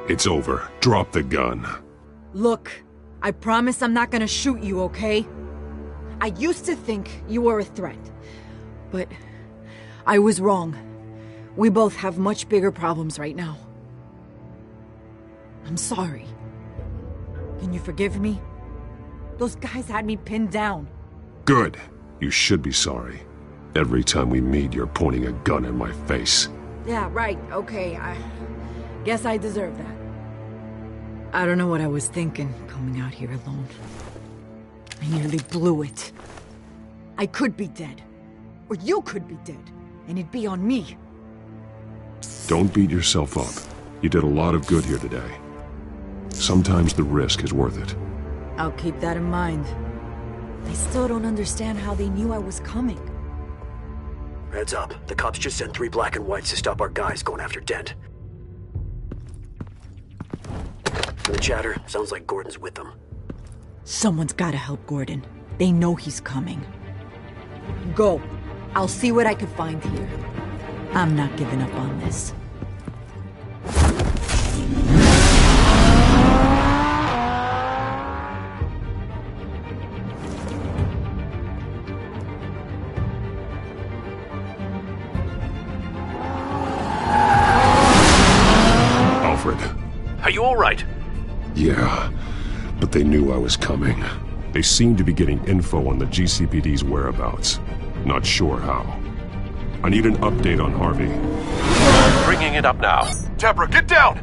It's over. Drop the gun. Look, I promise I'm not gonna shoot you, okay? I used to think you were a threat, but I was wrong. We both have much bigger problems right now. I'm sorry. Can you forgive me? Those guys had me pinned down. Good. You should be sorry. Every time we meet, you're pointing a gun in my face. Yeah, right, okay, I guess I deserve that. I don't know what I was thinking, coming out here alone. I nearly blew it. I could be dead. Or you could be dead. And it'd be on me. Don't beat yourself up. You did a lot of good here today. Sometimes the risk is worth it. I'll keep that in mind. I still don't understand how they knew I was coming. Heads up. The cops just sent 3 black and whites to stop our guys going after Dent. From the chatter, sounds like Gordon's with them. Someone's gotta help Gordon. They know he's coming. Go. I'll see what I can find here. I'm not giving up on this. Alfred. Are you all right? Yeah, but they knew I was coming. They seem to be getting info on the GCPD's whereabouts. Not sure how. I need an update on Harvey. Bringing it up now. Deborah, get down!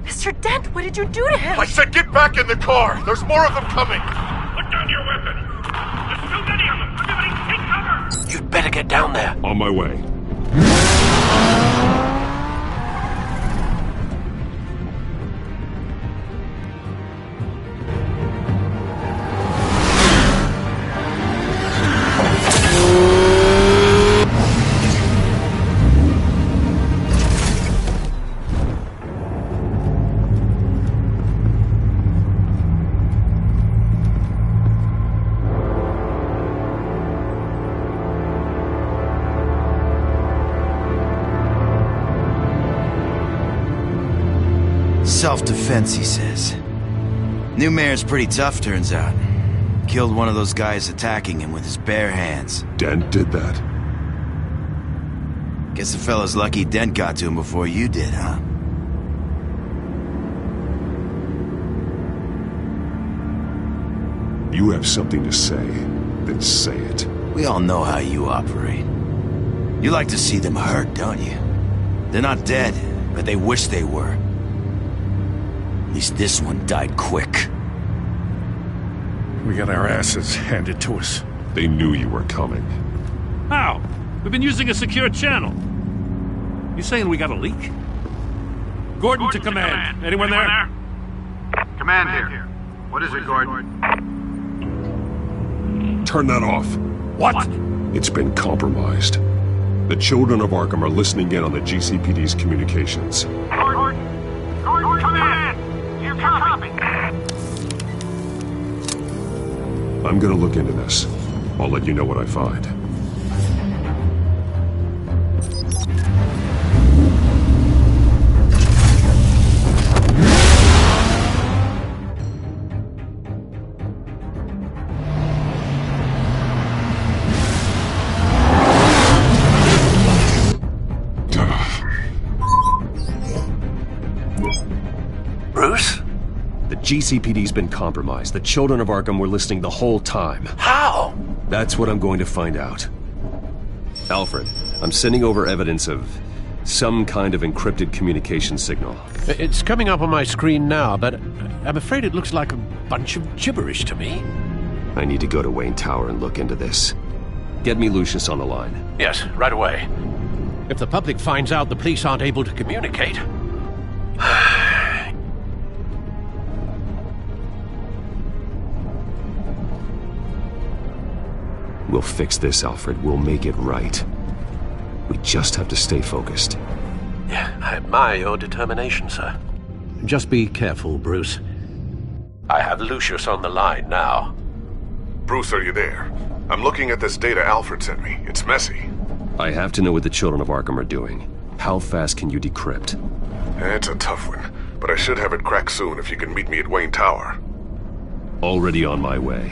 Mr. Dent, what did you do to him? I said get back in the car! There's more of them coming! Put down your weapon! There's too many of them! Everybody take cover! You'd better get down there. On my way. Self-defense, he says. New mayor's pretty tough, turns out. Killed one of those guys attacking him with his bare hands. Dent did that? Guess the fella's lucky Dent got to him before you did, huh? You have something to say, then say it. We all know how you operate. You like to see them hurt, don't you? They're not dead, but they wish they were. At least this one died quick. We got our asses handed to us. They knew you were coming. How? We've been using a secure channel. You saying we got a leak? Gordon to command. Anyone there? Command here. What is it, Gordon? Turn that off. What? It's been compromised. The children of Arkham are listening in on the GCPD's communications. Gordon, command! You copy. I'm gonna look into this. I'll let you know what I find. Bruce? The GCPD's been compromised. The children of Arkham were listening the whole time. How? That's what I'm going to find out. Alfred, I'm sending over evidence of some kind of encrypted communication signal. It's coming up on my screen now, but I'm afraid it looks like a bunch of gibberish to me. I need to go to Wayne Tower and look into this. Get me Lucius on the line. Yes, right away. If the public finds out the police aren't able to communicate... We'll fix this, Alfred. We'll make it right. We just have to stay focused. Yeah, I admire your determination, sir. Just be careful, Bruce. I have Lucius on the line now. Bruce, are you there? I'm looking at this data Alfred sent me. It's messy. I have to know what the children of Arkham are doing. How fast can you decrypt? It's a tough one, but I should have it cracked soon if you can meet me at Wayne Tower. Already on my way.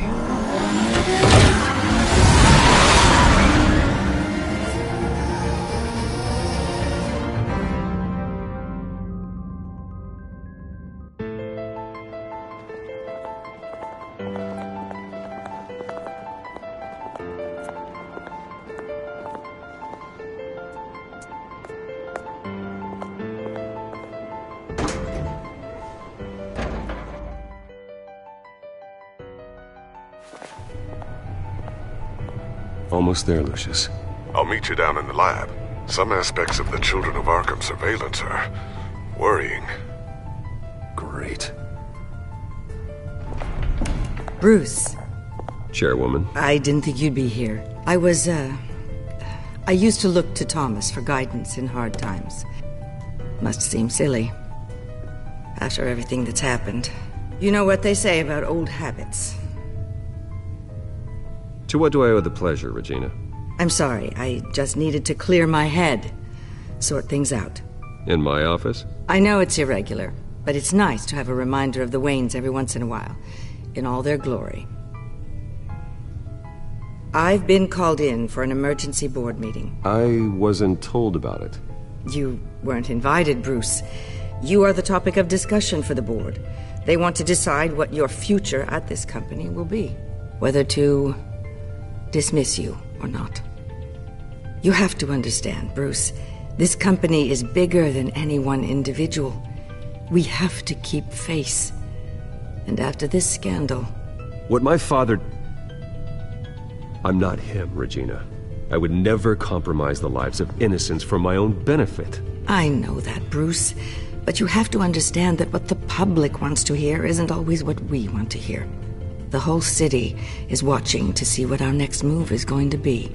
Almost there, Lucius. I'll meet you down in the lab. Some aspects of the Children of Arkham surveillance are worrying. Great. Bruce. Chairwoman. I didn't think you'd be here. I used to look to Thomas for guidance in hard times. Must seem silly. After everything that's happened. You know what they say about old habits. To what do I owe the pleasure, Regina? I'm sorry, I just needed to clear my head. Sort things out. In my office? I know it's irregular, but it's nice to have a reminder of the Waynes every once in a while. In all their glory. I've been called in for an emergency board meeting. I wasn't told about it. You weren't invited, Bruce. You are the topic of discussion for the board. They want to decide what your future at this company will be. Whether to dismiss you or not. You have to understand, Bruce. This company is bigger than any one individual. We have to keep face. And after this scandal... What my father... I'm not him, Regina. I would never compromise the lives of innocents for my own benefit. I know that, Bruce. But you have to understand that what the public wants to hear isn't always what we want to hear. The whole city is watching to see what our next move is going to be.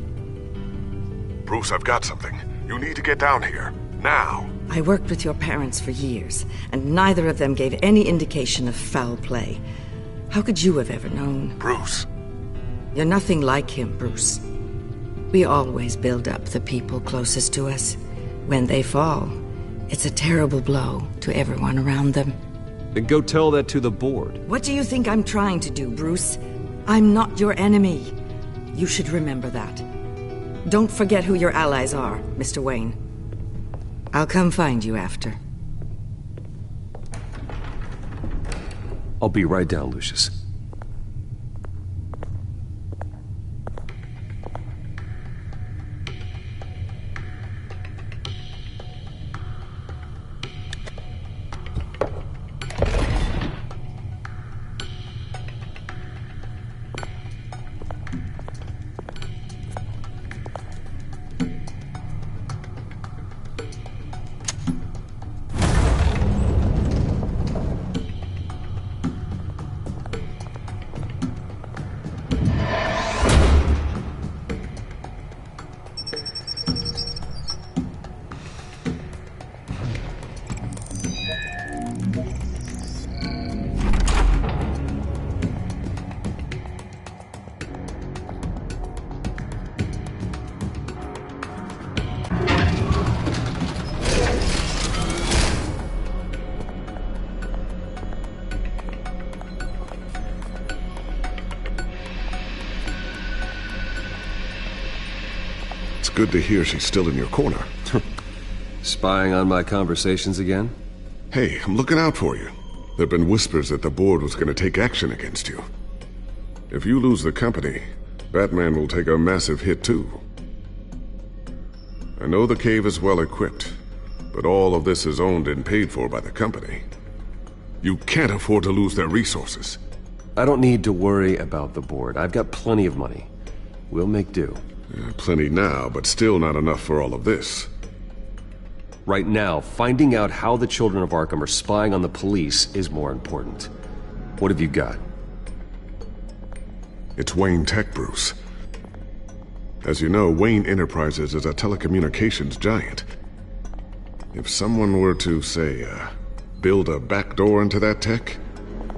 Bruce, I've got something. You need to get down here. Now. I worked with your parents for years, and neither of them gave any indication of foul play. How could you have ever known? Bruce. You're nothing like him, Bruce. We always build up the people closest to us. When they fall, it's a terrible blow to everyone around them. Then go tell that to the board. What do you think I'm trying to do, Bruce? I'm not your enemy. You should remember that. Don't forget who your allies are, Mr. Wayne. I'll come find you after. I'll be right down, Lucius. Good to hear she's still in your corner. Spying on my conversations again? Hey, I'm looking out for you. There've been whispers that the board was going to take action against you. If you lose the company, Batman will take a massive hit too. I know the cave is well equipped, but all of this is owned and paid for by the company. You can't afford to lose their resources. I don't need to worry about the board. I've got plenty of money. We'll make do. Plenty now, but still not enough for all of this. Right now, finding out how the Children of Arkham are spying on the police is more important. What have you got? It's Wayne Tech, Bruce. As you know, Wayne Enterprises is a telecommunications giant. If someone were to, say, build a backdoor into that tech...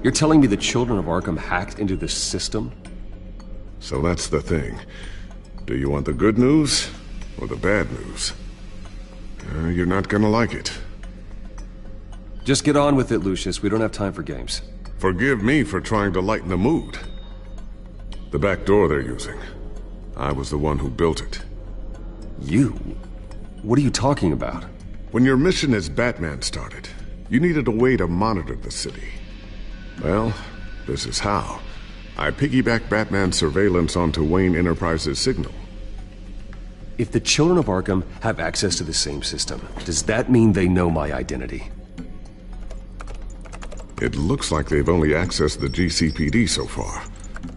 You're telling me the Children of Arkham hacked into this system? So that's the thing. Do you want the good news or the bad news? You're not gonna like it. Just get on with it, Lucius. We don't have time for games. Forgive me for trying to lighten the mood. The back door they're using. I was the one who built it. You? What are you talking about? When your mission as Batman started, you needed a way to monitor the city. Well, this is how. I piggybacked Batman's surveillance onto Wayne Enterprises' signal. If the children of Arkham have access to the same system, does that mean they know my identity? It looks like they've only accessed the GCPD so far.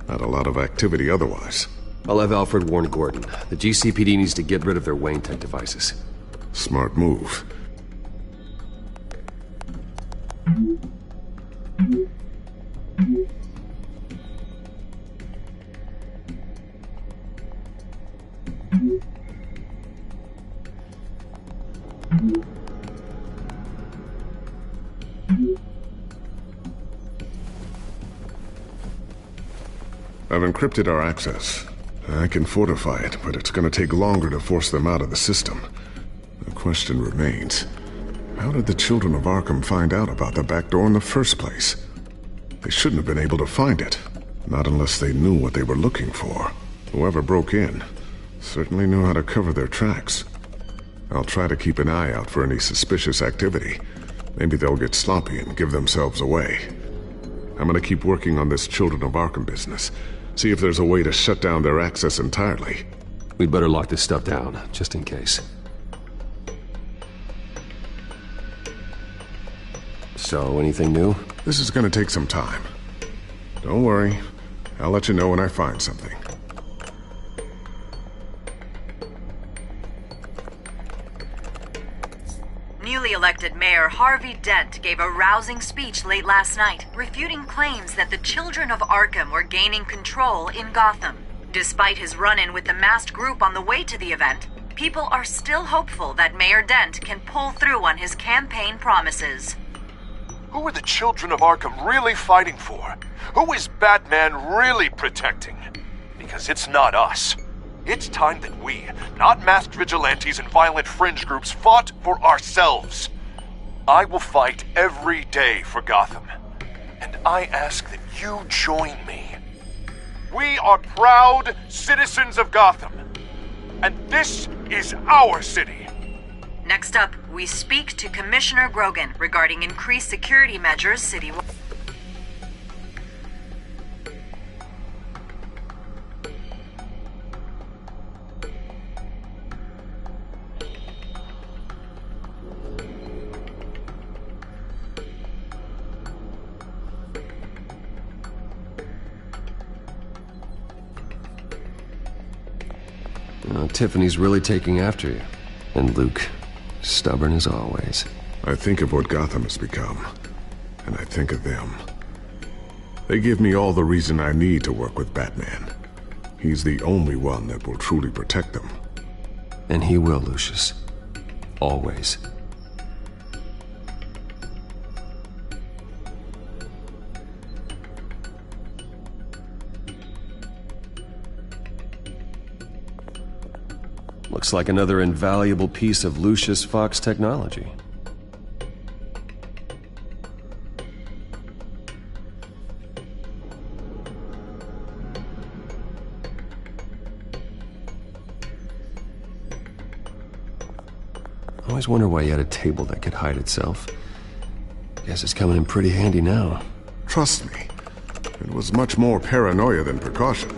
Not a lot of activity otherwise. I'll have Alfred warn Gordon. The GCPD needs to get rid of their Wayne tech devices. Smart move. I've encrypted our access. I can fortify it, but it's going to take longer to force them out of the system. The question remains, how did the children of Arkham find out about the back door in the first place? They shouldn't have been able to find it. Not unless they knew what they were looking for. Whoever broke in certainly knew how to cover their tracks. I'll try to keep an eye out for any suspicious activity. Maybe they'll get sloppy and give themselves away. I'm gonna keep working on this Children of Arkham business. See if there's a way to shut down their access entirely. We'd better lock this stuff down, just in case. So, anything new? This is gonna take some time. Don't worry. I'll let you know when I find something. Newly elected Mayor Harvey Dent gave a rousing speech late last night, refuting claims that the children of Arkham were gaining control in Gotham. Despite his run-in with the masked group on the way to the event, people are still hopeful that Mayor Dent can pull through on his campaign promises. Who are the children of Arkham really fighting for? Who is Batman really protecting? Because it's not us. It's time that we, not masked vigilantes and violent fringe groups, fought for ourselves. I will fight every day for Gotham. And I ask that you join me. We are proud citizens of Gotham. And this is our city. Next up, we speak to Commissioner Grogan regarding increased security measures citywide. Tiffany's really taking after you. And Luke, stubborn as always. I think of what Gotham has become, and I think of them. They give me all the reason I need to work with Batman. He's the only one that will truly protect them. And he will, Lucius. Always. Looks like another invaluable piece of Lucius Fox technology. I always wonder why he had a table that could hide itself. Guess it's coming in pretty handy now. Trust me, it was much more paranoia than precaution.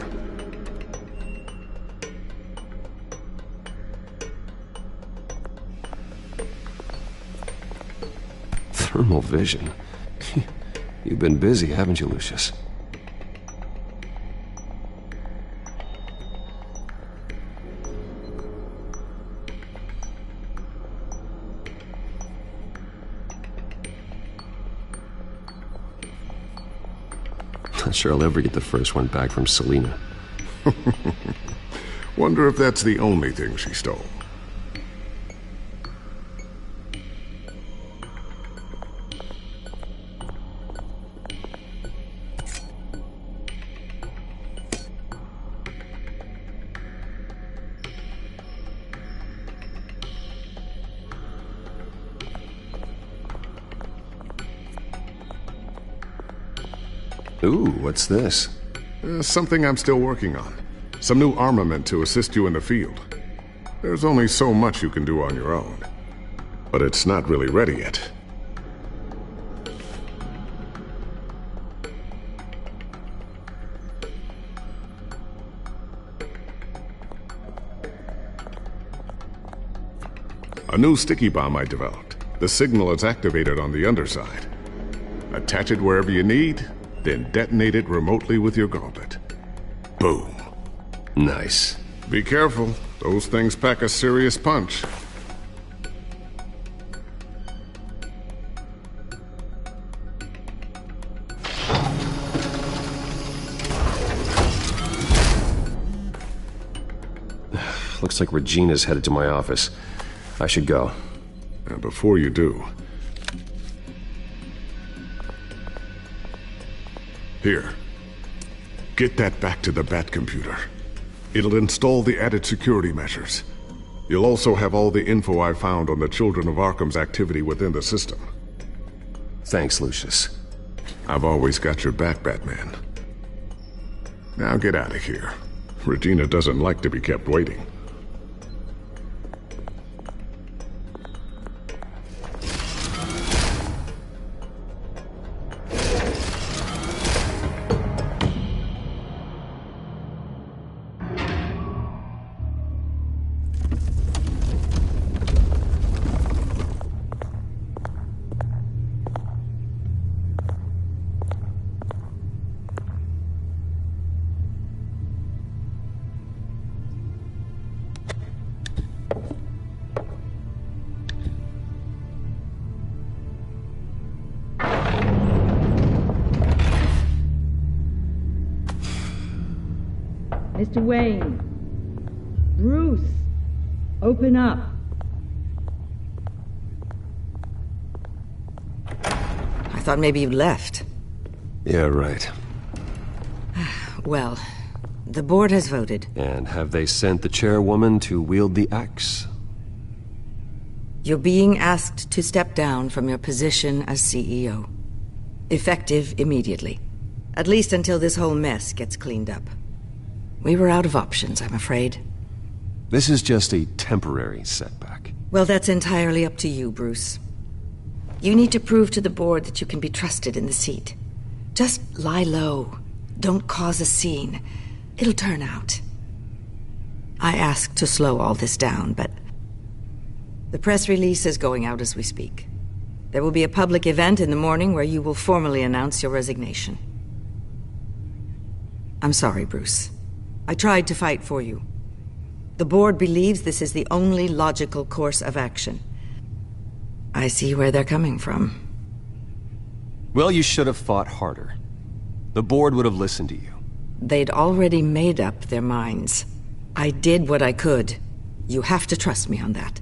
Thermal vision. You've been busy, haven't you, Lucius? Not sure I'll ever get the first one back from Selina. Wonder if that's the only thing she stole. Ooh, what's this? Something I'm still working on. Some new armament to assist you in the field. There's only so much you can do on your own. But it's not really ready yet. A new sticky bomb I developed. The signal is activated on the underside. Attach it wherever you need, then detonate it remotely with your gauntlet. Boom. Nice. Be careful. Those things pack a serious punch. Looks like Regina's headed to my office. I should go. And before you do... Here. Get that back to the Bat computer. It'll install the added security measures. You'll also have all the info I found on the Children of Arkham's activity within the system. Thanks, Lucius. I've always got your back, Batman. Now get out of here. Regina doesn't like to be kept waiting. Mr. Wayne. Bruce. Open up. I thought maybe you left. Yeah, right. Well, the board has voted. And have they sent the chairwoman to wield the axe? You're being asked to step down from your position as CEO. Effective immediately. At least until this whole mess gets cleaned up. We were out of options, I'm afraid. This is just a temporary setback. Well, that's entirely up to you, Bruce. You need to prove to the board that you can be trusted in the seat. Just lie low. Don't cause a scene. It'll turn out. I asked to slow all this down, but... the press release is going out as we speak. There will be a public event in the morning where you will formally announce your resignation. I'm sorry, Bruce. I tried to fight for you. The board believes this is the only logical course of action. I see where they're coming from. Well, you should have fought harder. The board would have listened to you. They'd already made up their minds. I did what I could. You have to trust me on that.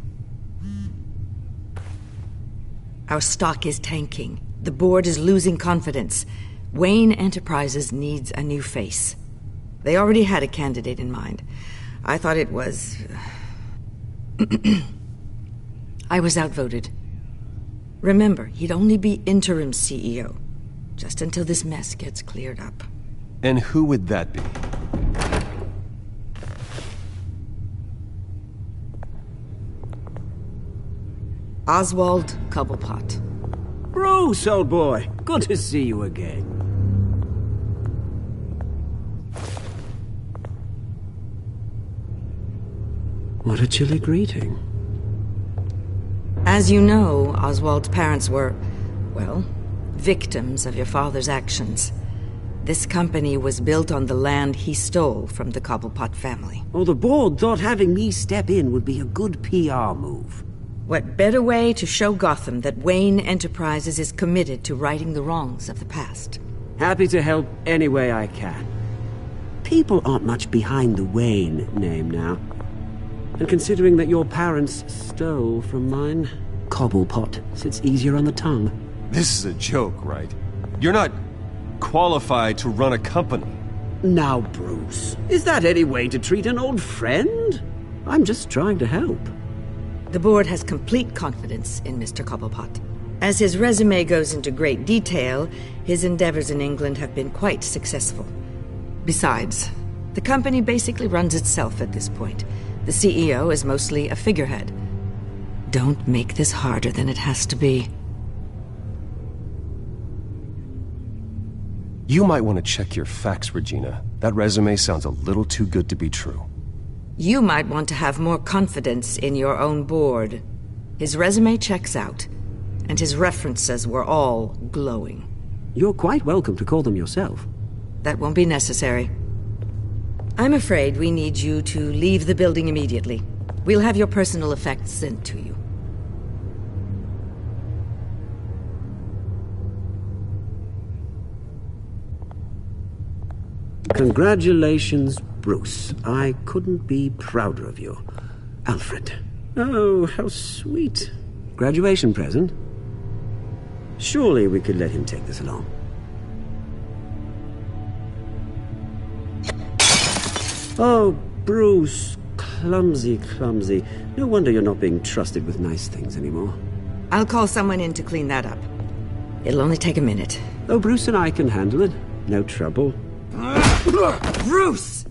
Our stock is tanking. The board is losing confidence. Wayne Enterprises needs a new face. They already had a candidate in mind. I thought it was... I was outvoted. Remember, he'd only be interim CEO, just until this mess gets cleared up. And who would that be? Oswald Cobblepot. Bruce, old boy. Good to see you again. What a chilly greeting. As you know, Oswald's parents were, well, victims of your father's actions. This company was built on the land he stole from the Cobblepot family. Oh, the board thought having me step in would be a good PR move. What better way to show Gotham that Wayne Enterprises is committed to righting the wrongs of the past? Happy to help any way I can. People aren't much behind the Wayne name now. And considering that your parents stole from mine, Cobblepot sits easier on the tongue. This is a joke, right? You're not qualified to run a company. Now, Bruce, is that any way to treat an old friend? I'm just trying to help. The board has complete confidence in Mr. Cobblepot. As his resume goes into great detail, his endeavors in England have been quite successful. Besides, the company basically runs itself at this point. The CEO is mostly a figurehead. Don't make this harder than it has to be. You might want to check your facts, Regina. That resume sounds a little too good to be true. You might want to have more confidence in your own board. His resume checks out, and his references were all glowing. You're quite welcome to call them yourself. That won't be necessary. I'm afraid we need you to leave the building immediately. We'll have your personal effects sent to you. Congratulations, Bruce. I couldn't be prouder of you. Alfred. Oh, how sweet. Graduation present? Surely we could let him take this along. Oh, Bruce. Clumsy, clumsy. No wonder you're not being trusted with nice things anymore. I'll call someone in to clean that up. It'll only take a minute. Oh, Bruce and I can handle it. No trouble. Bruce!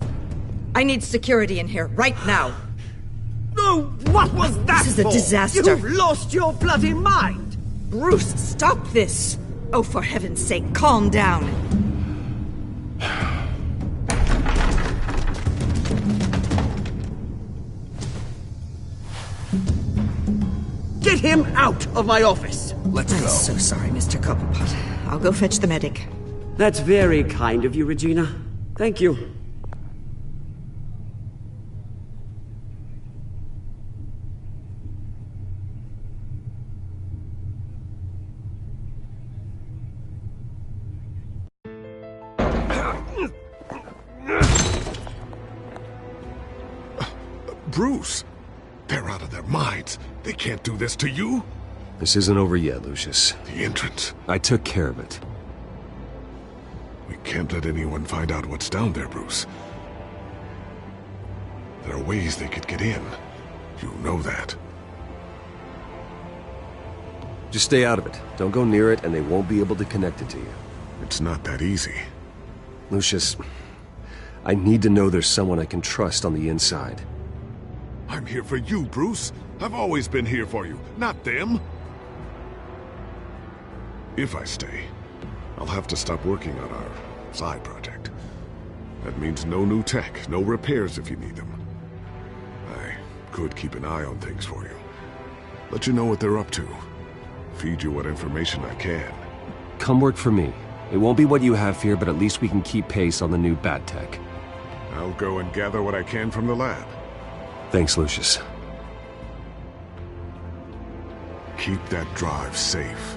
I need security in here, right now. No, what was that? This is a disaster. You've lost your bloody mind! Bruce, stop this! Oh, for heaven's sake, calm down. Get him out of my office! Let's go. I'm so sorry, Mr. Cobblepot. I'll go fetch the medic. That's very kind of you, Regina. Thank you. Bruce! They're out of their minds. They can't do this to you. This isn't over yet, Lucius. The entrance. I took care of it. We can't let anyone find out what's down there, Bruce. There are ways they could get in. You know that. Just stay out of it. Don't go near it, and they won't be able to connect it to you. It's not that easy. Lucius, I need to know there's someone I can trust on the inside. I'm here for you, Bruce. I've always been here for you, not them. If I stay, I'll have to stop working on our side project. That means no new tech, no repairs if you need them. I could keep an eye on things for you. Let you know what they're up to. Feed you what information I can. Come work for me. It won't be what you have here, but at least we can keep pace on the new bat tech. I'll go and gather what I can from the lab. Thanks, Lucius. Keep that drive safe.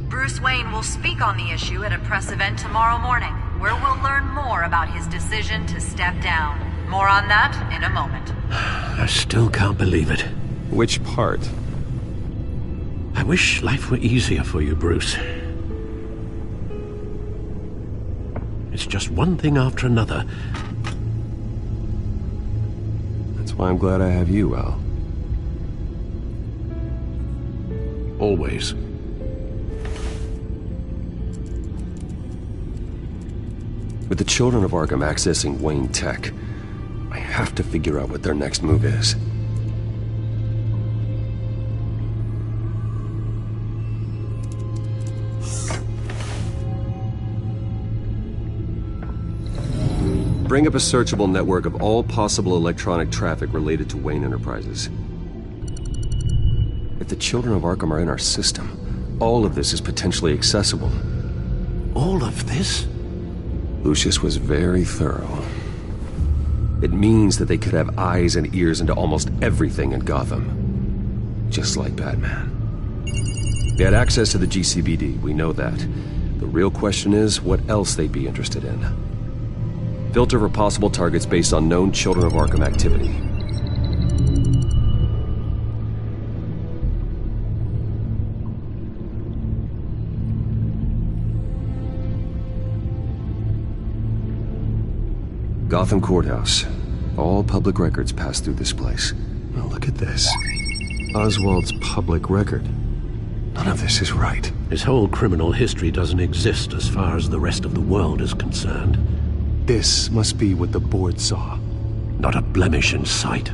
Bruce Wayne will speak on the issue at a press event tomorrow morning, where we'll learn more about his decision to step down. More on that in a moment. I still can't believe it. Which part? I wish life were easier for you, Bruce. It's just one thing after another. That's why I'm glad I have you, Al. Always. With the children of Arkham accessing Wayne Tech, I have to figure out what their next move is. Bring up a searchable network of all possible electronic traffic related to Wayne Enterprises. If the children of Arkham are in our system, all of this is potentially accessible. All of this? Lucius was very thorough. It means that they could have eyes and ears into almost everything in Gotham. Just like Batman. They had access to the GCPD, we know that. The real question is what else they'd be interested in. Filter for possible targets based on known Children of Arkham activity. Gotham Courthouse. All public records pass through this place. Well, look at this. Oswald's public record. None of this is right. His whole criminal history doesn't exist as far as the rest of the world is concerned. This must be what the board saw. Not a blemish in sight.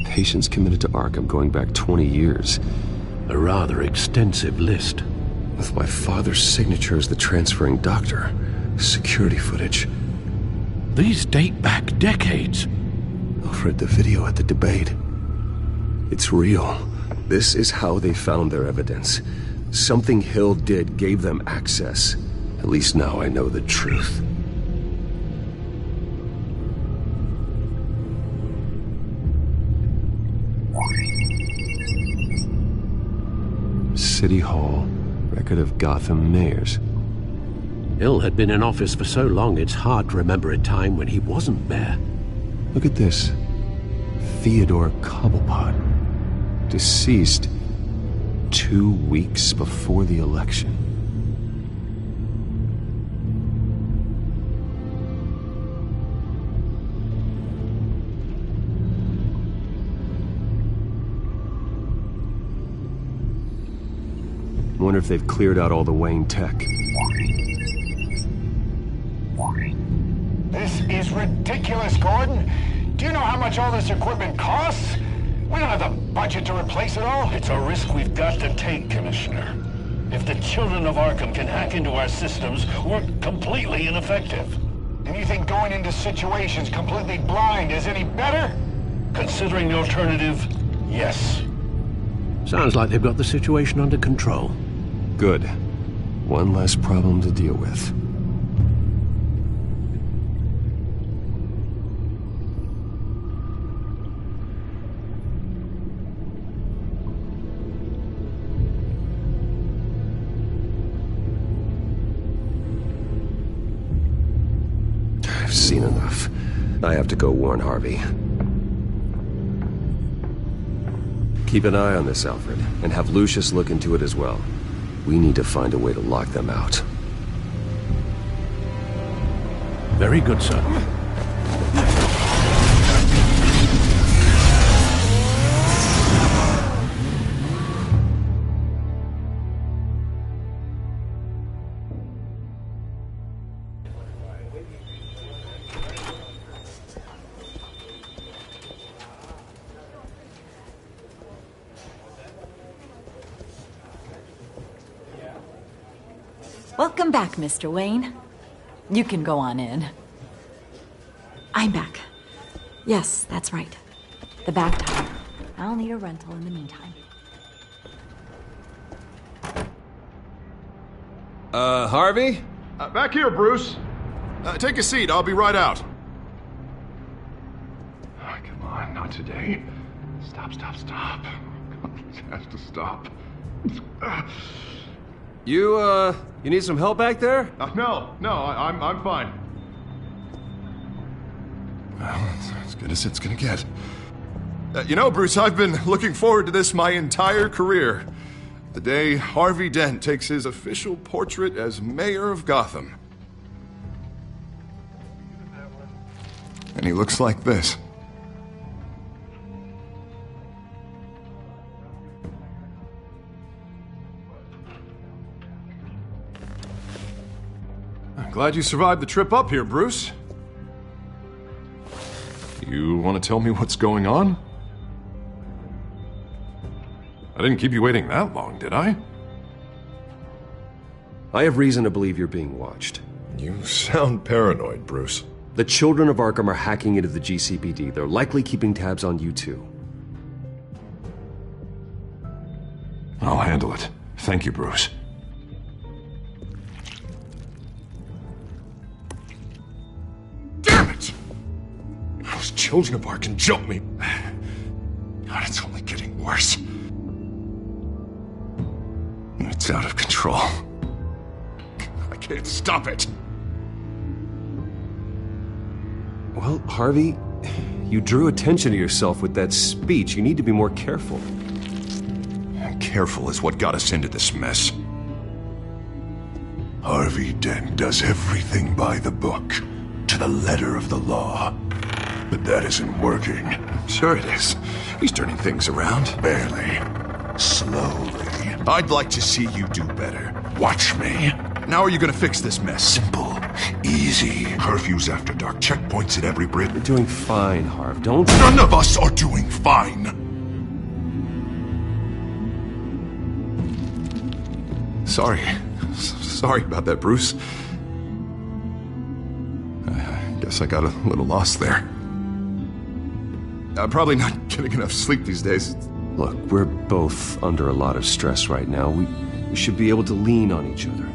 Patients committed to Arkham going back 20 years. A rather extensive list. With my father's signature as the transferring doctor. Security footage. These date back decades. I've read the video at the debate. It's real. This is how they found their evidence. Something Hill did gave them access. At least now I know the truth. City Hall. Record of Gotham mayors. Hill had been in office for so long it's hard to remember a time when he wasn't mayor. Look at this. Theodore Cobblepot. Deceased 2 weeks before the election. Wonder if they've cleared out all the Wayne tech. This is ridiculous, Gordon. Do you know how much all this equipment costs? We don't have the budget to replace it all. It's a risk we've got to take, Commissioner. If the Children of Arkham can hack into our systems, we're completely ineffective. And you think going into situations completely blind is any better? Considering the alternative, yes. Sounds like they've got the situation under control. Good. One less problem to deal with. I've seen enough. I have to go warn Harvey. Keep an eye on this, Alfred, and have Lucius look into it as well. We need to find a way to lock them out. Very good, sir. Welcome back, Mr. Wayne. You can go on in. I'm back. Yes, that's right. The back tire. I'll need a rental in the meantime. Harvey? Back here, Bruce. Take a seat. I'll be right out. Oh, come on, not today. Stop. This has to stop. You need some help back there? No, I'm fine. Well, it's as good as it's gonna get. You know, Bruce, I've been looking forward to this my entire career. The day Harvey Dent takes his official portrait as mayor of Gotham. And he looks like this. I'm glad you survived the trip up here, Bruce. You want to tell me what's going on? I didn't keep you waiting that long, did I? I have reason to believe you're being watched. You sound paranoid, Bruce. The Children of Arkham are hacking into the GCPD. They're likely keeping tabs on you too. I'll handle it. Thank you, Bruce. Damn it! Those Children of Arkham jumped me. God, it's only getting worse. It's out of control. I can't stop it. Well, Harvey, you drew attention to yourself with that speech. You need to be more careful. Careful is what got us into this mess. Harvey Dent does everything by the book, to the letter of the law. But that isn't working. Sure it is. He's turning things around. Barely. Slowly. I'd like to see you do better. Watch me. Now are you gonna fix this mess? Simple. Easy. Curfews after dark. Checkpoints at every bridge. You're doing fine, Harv. Don't... None of us are doing fine. Sorry about that, Bruce. I guess I got a little lost there. I'm probably not getting enough sleep these days. Look, we're both under a lot of stress right now. We should be able to lean on each other.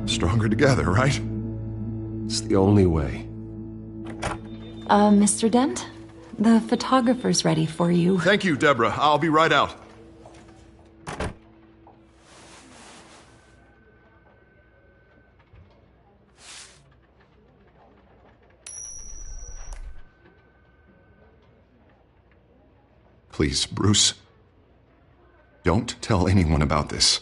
Stronger together, right? It's the only way. Mr. Dent? The photographer's ready for you. Thank you, Deborah. I'll be right out. Please, Bruce. Don't tell anyone about this.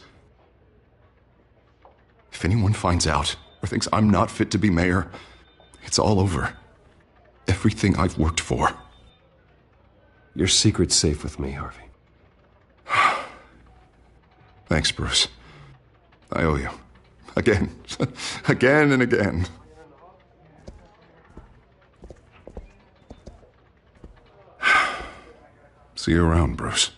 If anyone finds out or thinks I'm not fit to be mayor, it's all over. Everything I've worked for. Your secret's safe with me, Harvey. Thanks, Bruce. I owe you. Again. Again and again. See you around, Bruce.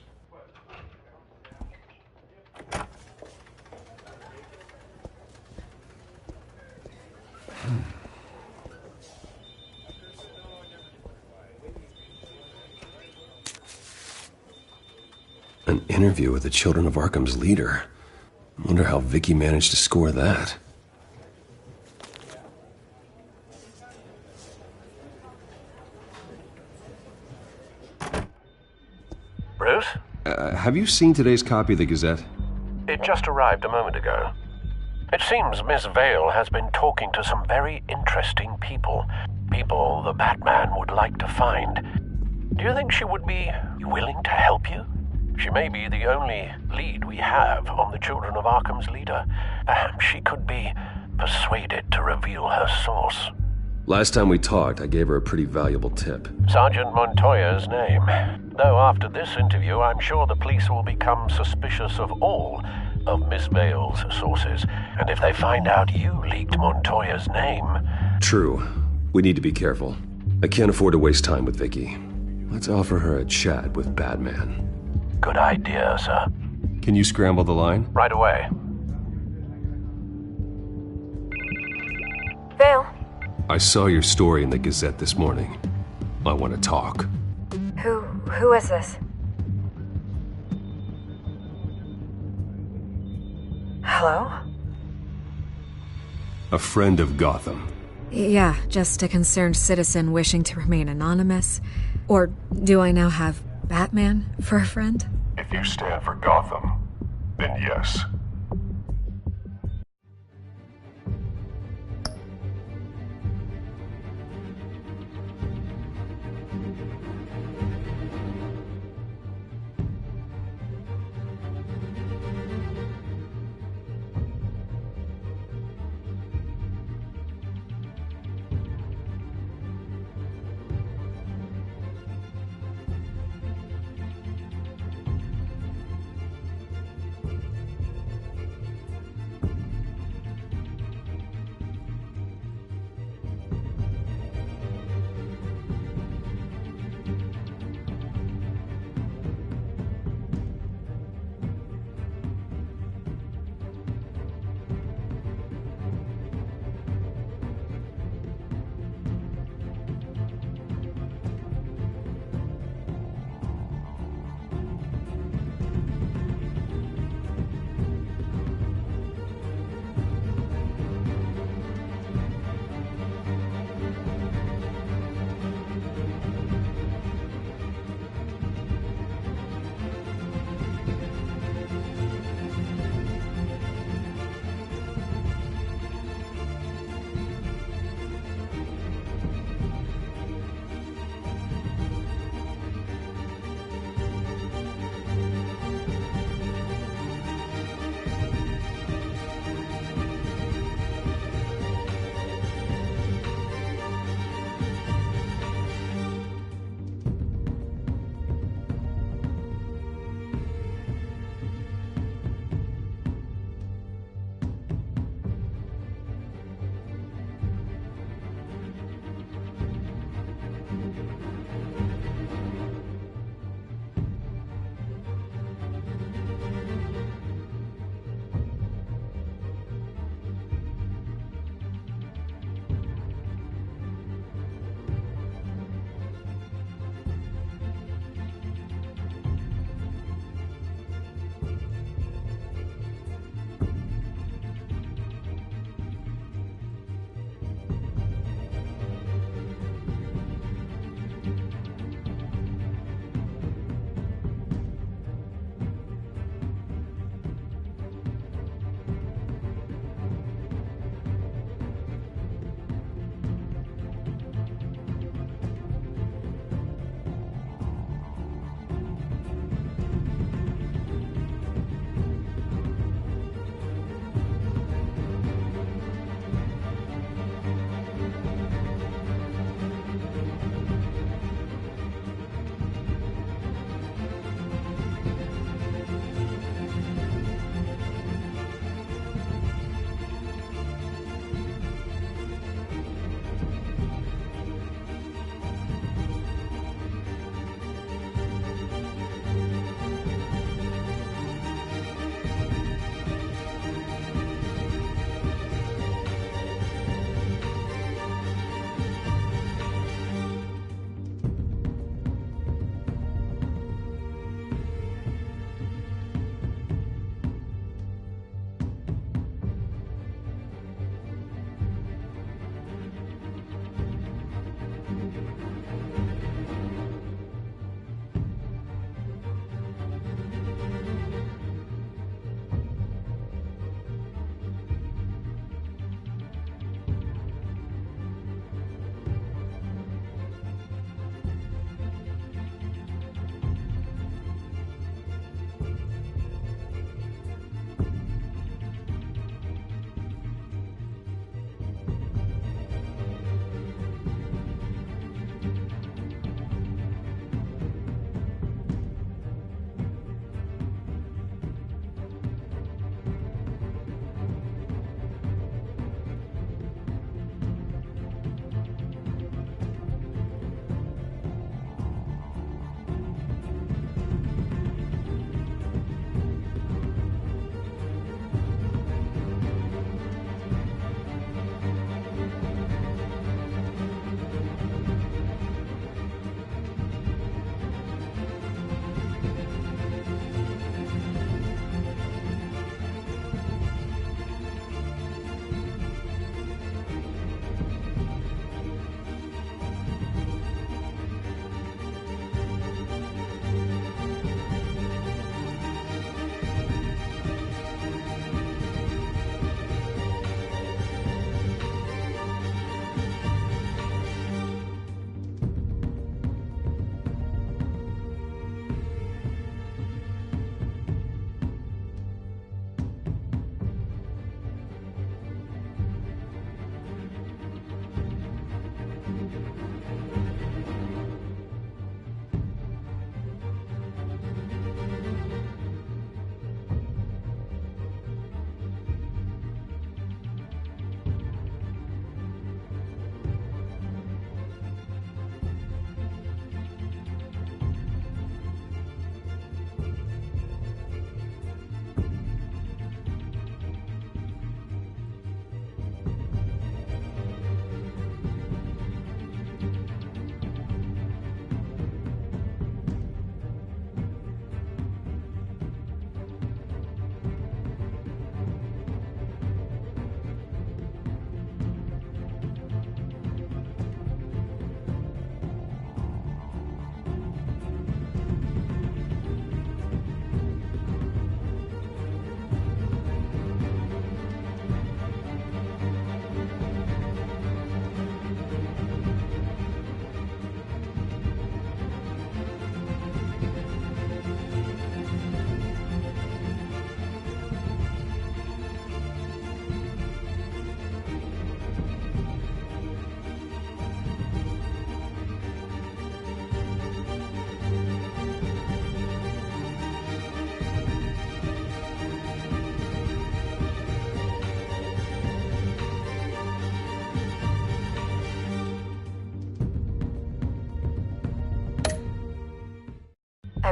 An interview with the Children of Arkham's leader. I wonder how Vicky managed to score that. Bruce? Have you seen today's copy of the Gazette? It just arrived a moment ago. It seems Miss Vale has been talking to some very interesting people. People the Batman would like to find. Do you think she would be willing to help you? She may be the only lead we have on the Children of Arkham's leader. Perhaps she could be persuaded to reveal her source. Last time we talked, I gave her a pretty valuable tip. Sergeant Montoya's name. Though after this interview, I'm sure the police will become suspicious of all of Miss Vale's sources. And if they find out you leaked Montoya's name... True. We need to be careful. I can't afford to waste time with Vicky. Let's offer her a chat with Batman. Good idea, sir. Can you scramble the line? Right away. Vale. I saw your story in the Gazette this morning. I want to talk. Who is this? Hello? A friend of Gotham. Yeah, just a concerned citizen wishing to remain anonymous. Or do I now have Batman for a friend? If you stand for Gotham, then yes.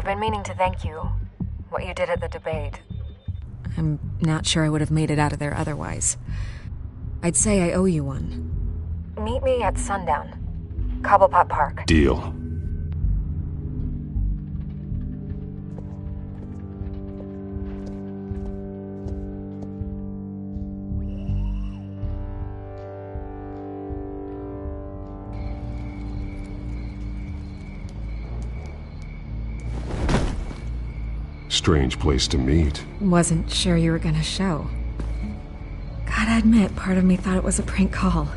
I've been meaning to thank you. What you did at the debate. I'm not sure I would have made it out of there otherwise. I'd say I owe you one. Meet me at sundown. Cobblepot Park. Deal. Strange place to meet. Wasn't sure you were gonna show. Gotta admit, part of me thought it was a prank call.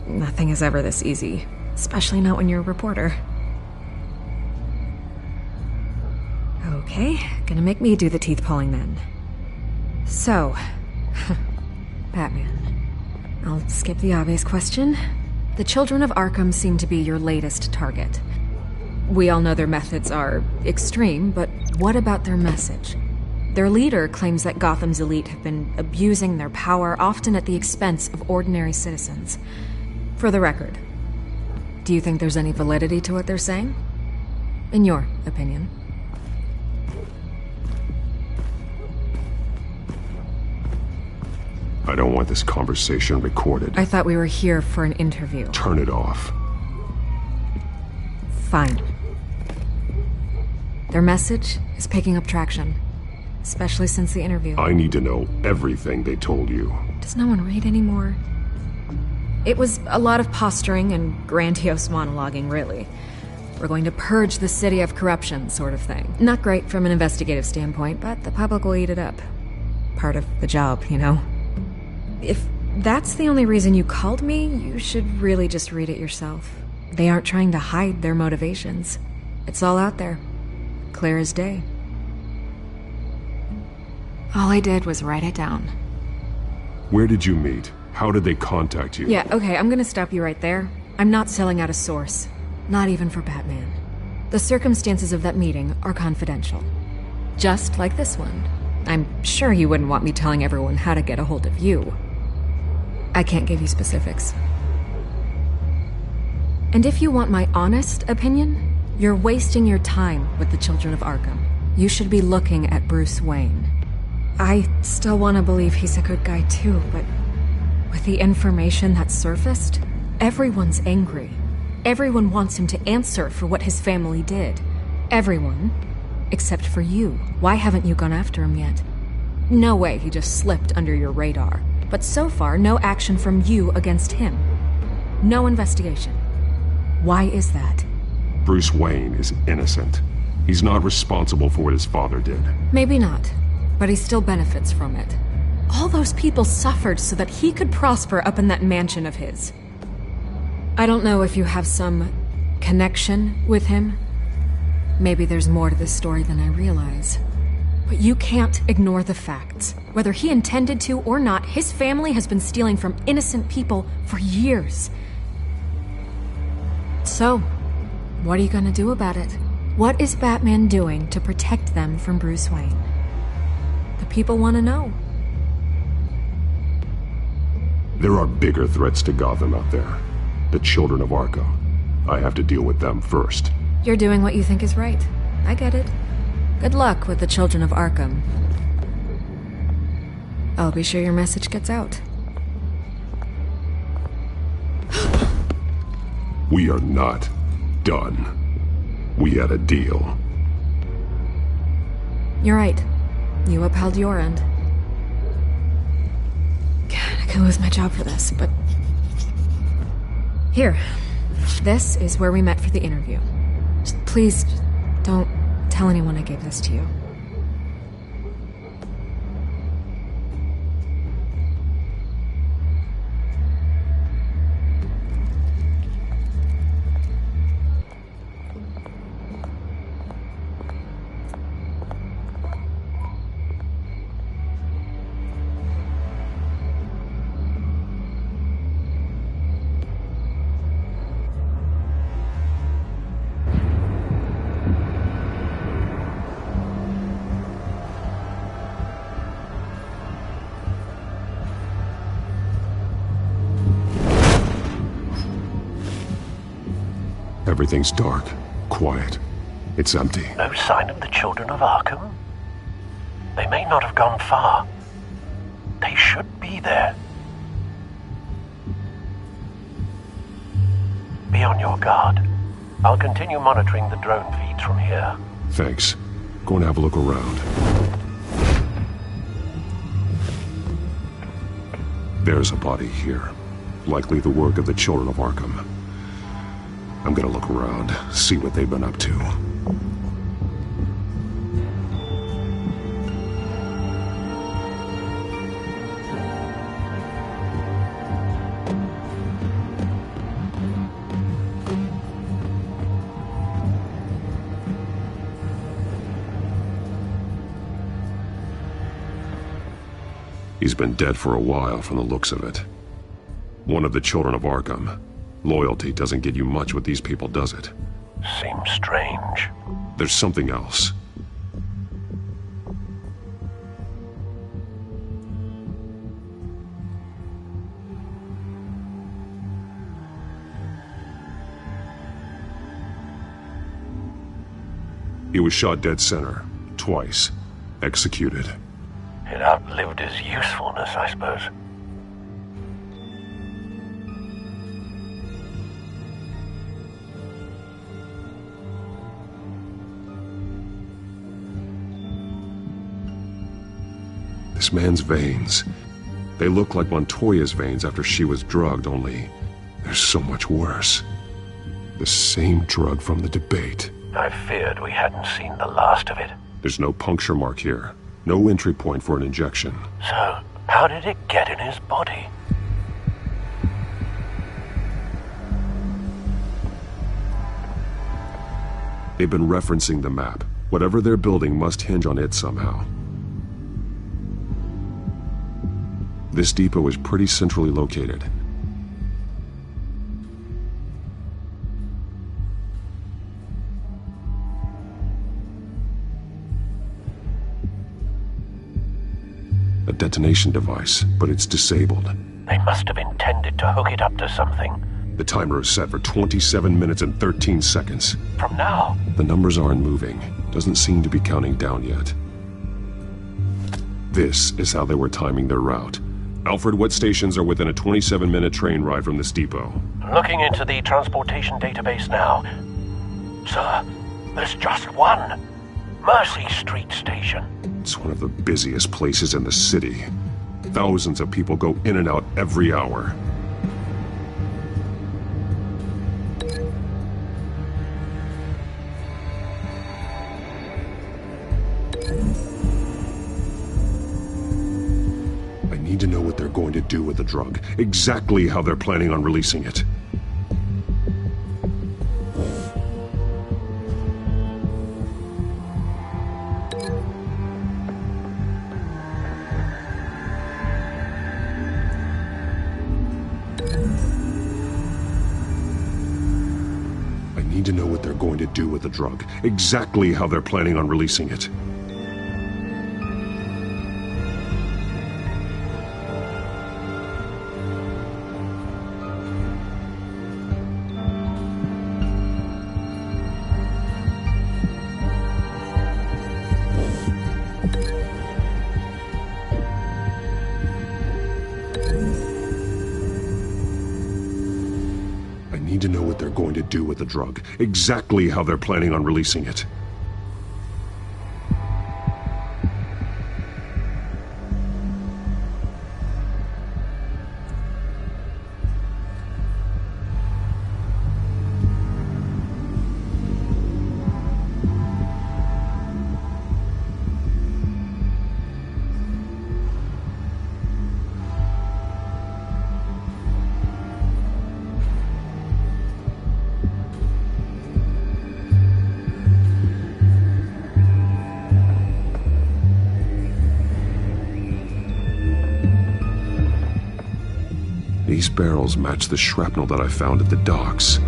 Nothing is ever this easy, especially not when you're a reporter. Okay, gonna make me do the teeth pulling then. So, Batman. I'll skip the obvious question. The Children of Arkham seem to be your latest target. We all know their methods are extreme, but what about their message? Their leader claims that Gotham's elite have been abusing their power, often at the expense of ordinary citizens. For the record, do you think there's any validity to what they're saying? In your opinion? I don't want this conversation recorded. I thought we were here for an interview. Turn it off. Fine. Their message is picking up traction, especially since the interview. I need to know everything they told you. Does no one read anymore? It was a lot of posturing and grandiose monologuing, really. We're going to purge the city of corruption, sort of thing. Not great from an investigative standpoint, but the public will eat it up. Part of the job, you know? If that's the only reason you called me, you should really just read it yourself. They aren't trying to hide their motivations. It's all out there. Clear as day. All I did was write it down. Where did you meet? How did they contact you? Yeah, okay, I'm gonna stop you right there. I'm not selling out a source. Not even for Batman. The circumstances of that meeting are confidential. Just like this one. I'm sure you wouldn't want me telling everyone how to get a hold of you. I can't give you specifics. And if you want my honest opinion, you're wasting your time with the Children of Arkham. You should be looking at Bruce Wayne. I still want to believe he's a good guy too, but with the information that surfaced, everyone's angry. Everyone wants him to answer for what his family did. Everyone, except for you. Why haven't you gone after him yet? No way he just slipped under your radar. But so far, no action from you against him. No investigation. Why is that? Bruce Wayne is innocent. He's not responsible for what his father did. Maybe not, but he still benefits from it. All those people suffered so that he could prosper up in that mansion of his. I don't know if you have some connection with him. Maybe there's more to this story than I realize. But you can't ignore the facts. Whether he intended to or not, his family has been stealing from innocent people for years. So, what are you gonna do about it? What is Batman doing to protect them from Bruce Wayne? The people want to know. There are bigger threats to Gotham out there. The Children of Arkham. I have to deal with them first. You're doing what you think is right. I get it. Good luck with the Children of Arkham. I'll be sure your message gets out. We are not done. We had a deal. You're right. You upheld your end. God, I could lose my job for this, but... Here. This is where we met for the interview. Just please, don't tell anyone I gave this to you. Everything's dark, quiet. It's empty. No sign of the children of Arkham? They may not have gone far. They should be there. Be on your guard. I'll continue monitoring the drone feeds from here. Thanks. Go and have a look around. There's a body here. Likely the work of the children of Arkham. I'm gonna look around, see what they've been up to. He's been dead for a while from the looks of it. One of the children of Arkham. Loyalty doesn't get you much with these people, does it? Seems strange. There's something else. He was shot dead center, twice, executed. It outlived his usefulness, I suppose. This man's veins. They look like Montoya's veins after she was drugged, only they're so much worse. The same drug from the debate. I feared we hadn't seen the last of it. There's no puncture mark here. No entry point for an injection. So, how did it get in his body? They've been referencing the map. Whatever they're building must hinge on it somehow. This depot is pretty centrally located. A detonation device, but it's disabled. They must have intended to hook it up to something. The timer is set for 27 minutes and 13 seconds. From now? The numbers aren't moving. Doesn't seem to be counting down yet. This is how they were timing their route. Alfred, what stations are within a 27-minute train ride from this depot? Looking into the transportation database now. Sir, there's just one. Mercy Street Station. It's one of the busiest places in the city. Thousands of people go in and out every hour. I need to know what they're going to do with the drug. Exactly how they're planning on releasing it. To know what they're going to do with the drug. Exactly how they're planning on releasing it. Need to know what they're going to do with the drug. Exactly how they're planning on releasing it. These barrels match the shrapnel that I found at the docks.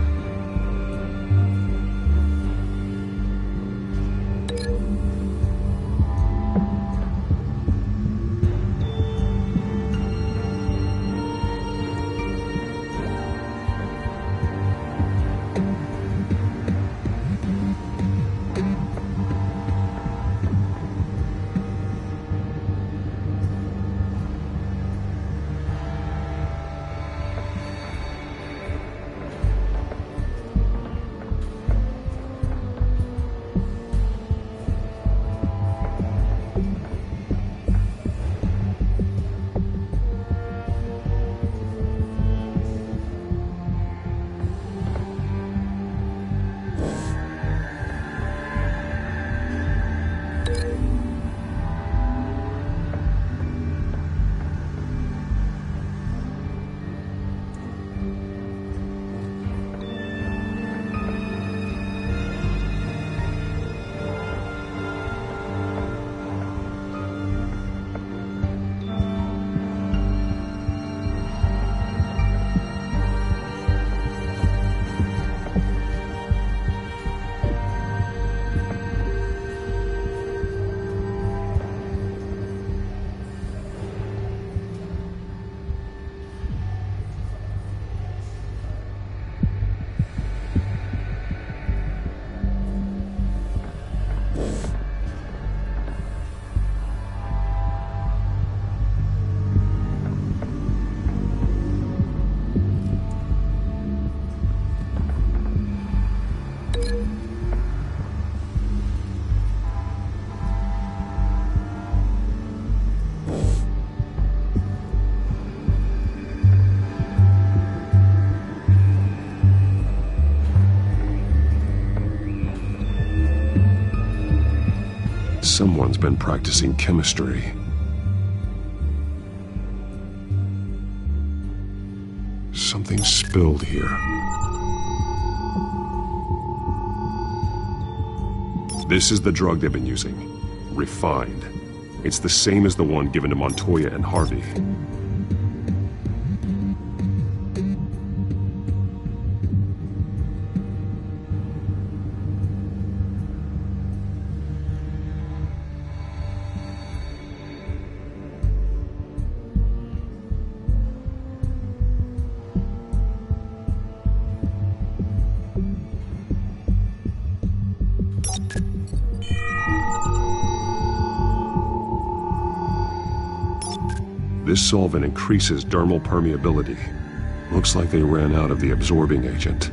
Someone's been practicing chemistry. Something spilled here. This is the drug they've been using. Refined. It's the same as the one given to Montoya and Harvey. This solvent increases dermal permeability. Looks like they ran out of the absorbing agent.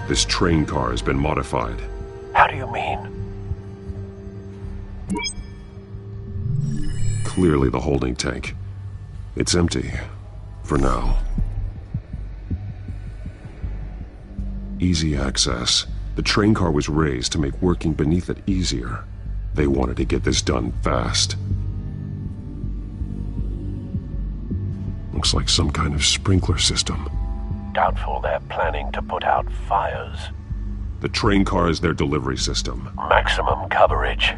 This train car has been modified. How do you mean? Clearly the holding tank. It's empty. For now. Easy access. The train car was raised to make working beneath it easier. They wanted to get this done fast. Looks like some kind of sprinkler system. Doubtful they're planning to put out fires. The train car is their delivery system. Maximum coverage.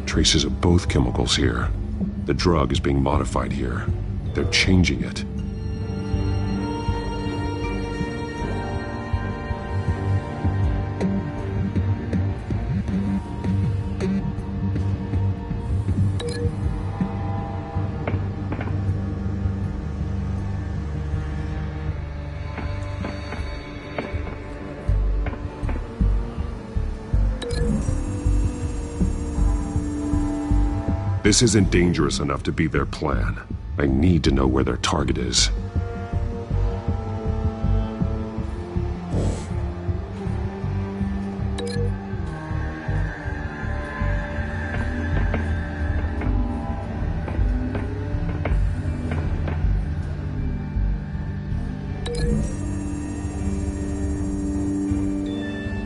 Traces of both chemicals here. The drug is being modified here. They're changing it. This isn't dangerous enough to be their plan. I need to know where their target is.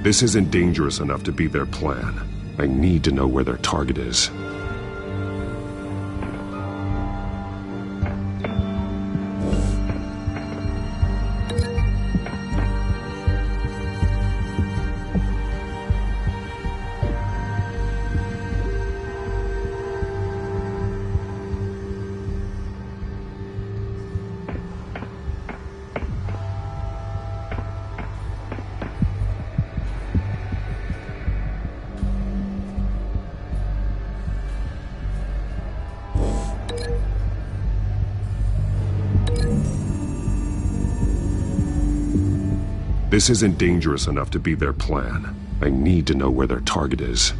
This isn't dangerous enough to be their plan. I need to know where their target is. This isn't dangerous enough to be their plan. I need to know where their target is.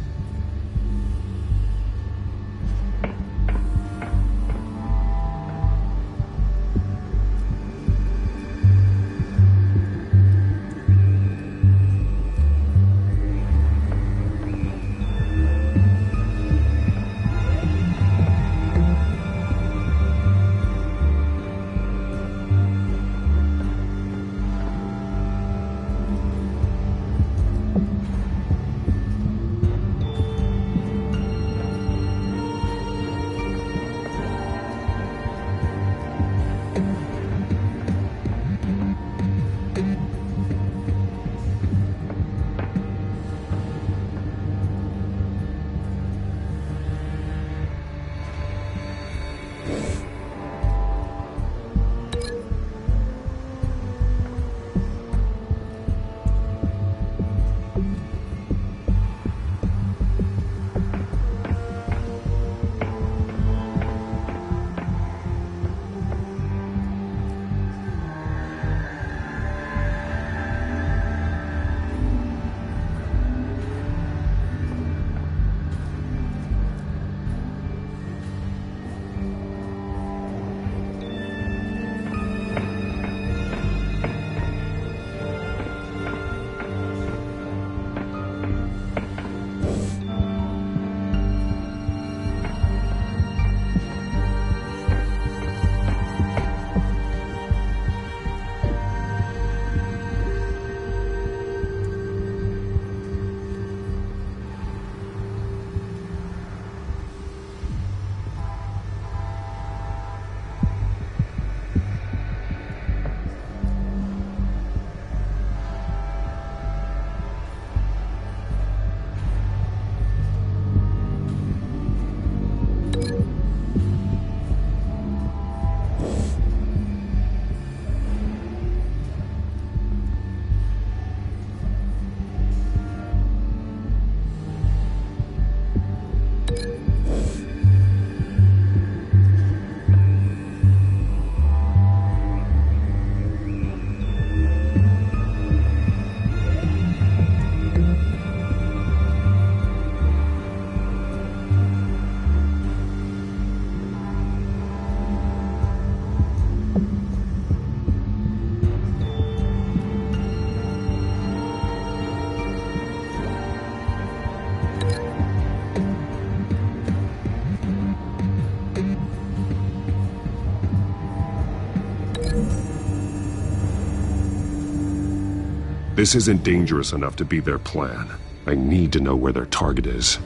This isn't dangerous enough to be their plan. I need to know where their target is.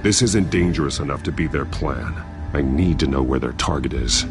This isn't dangerous enough to be their plan. I need to know where their target is.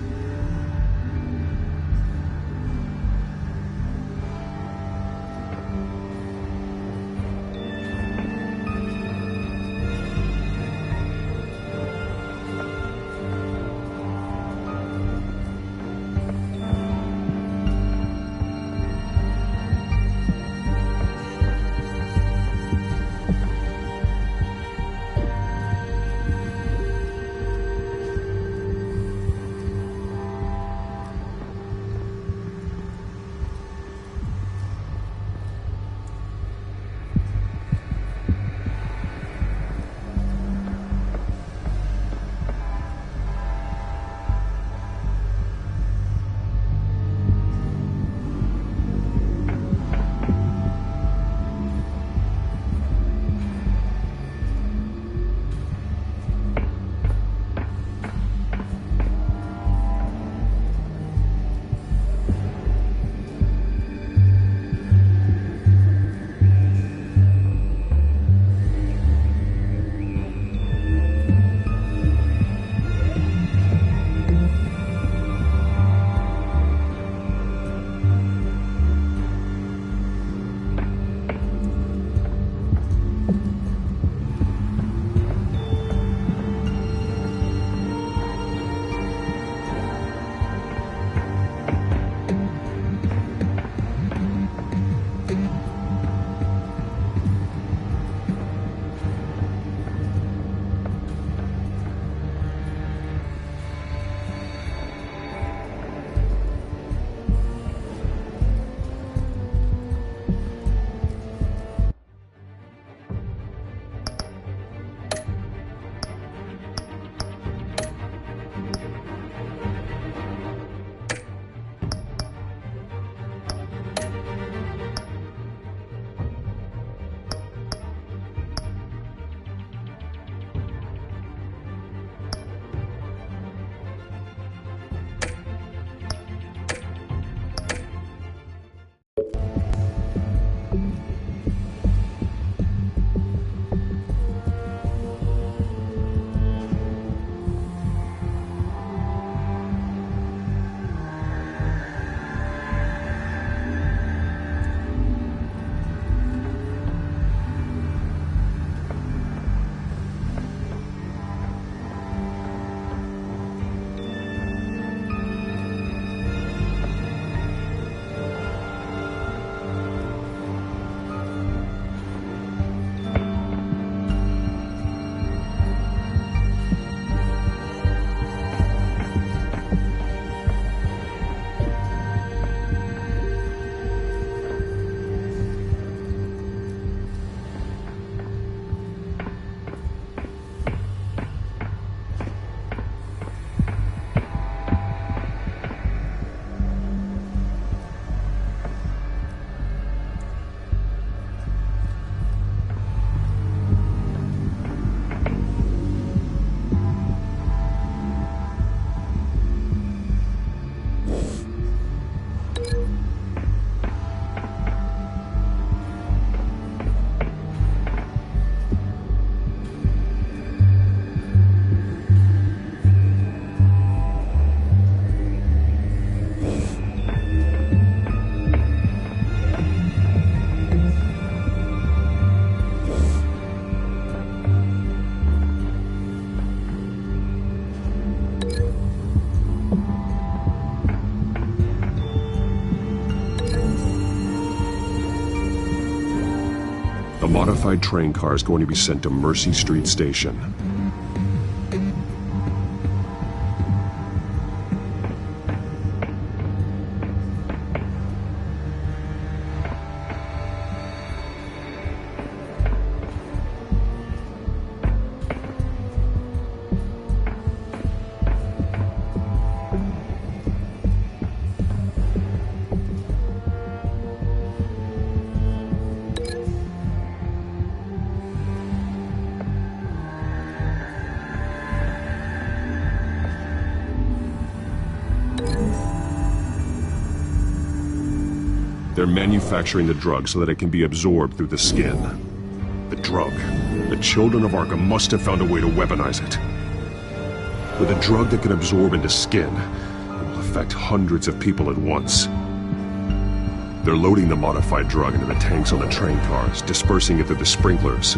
A modified train car is going to be sent to Mercy Street Station. They're manufacturing the drug so that it can be absorbed through the skin. The drug. The children of Arkham must have found a way to weaponize it. With a drug that can absorb into skin, it will affect hundreds of people at once. They're loading the modified drug into the tanks on the train cars, dispersing it through the sprinklers.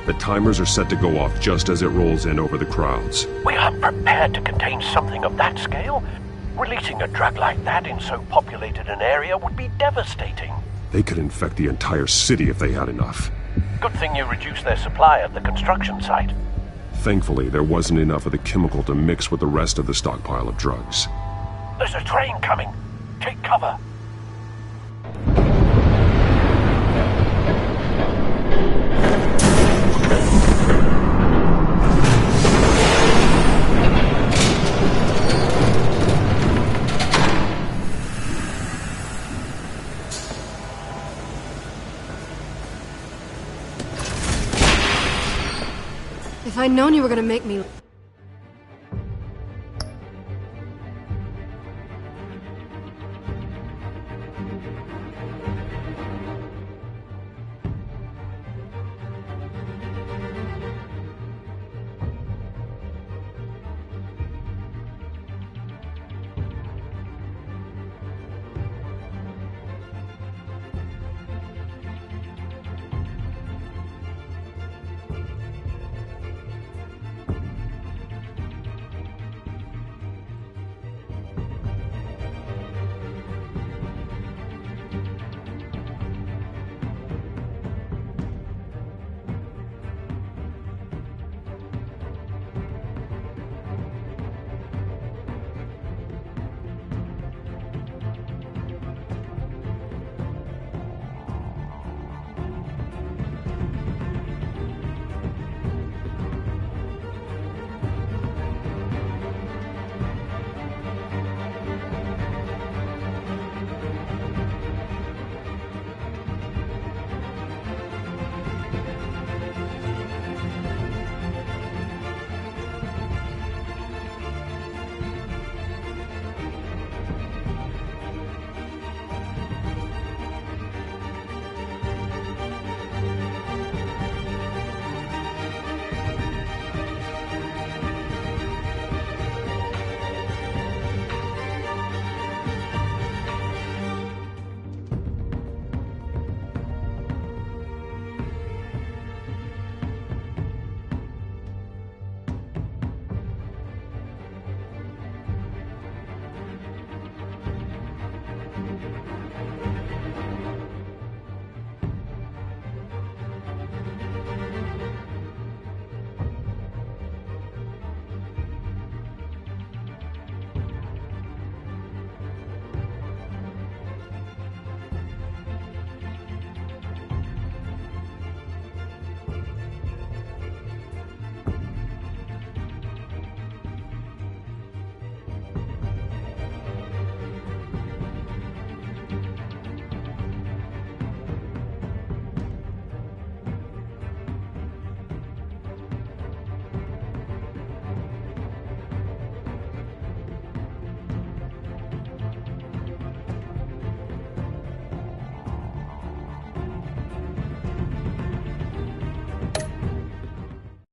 The timers are set to go off just as it rolls in over the crowds. We aren't prepared to contain something of that scale. Releasing a drug like that in so populated an area would be devastating. They could infect the entire city if they had enough. Good thing you reduced their supply at the construction site. Thankfully, there wasn't enough of the chemical to mix with the rest of the stockpile of drugs. There's a train coming. Take cover. If I'd known you were gonna make me...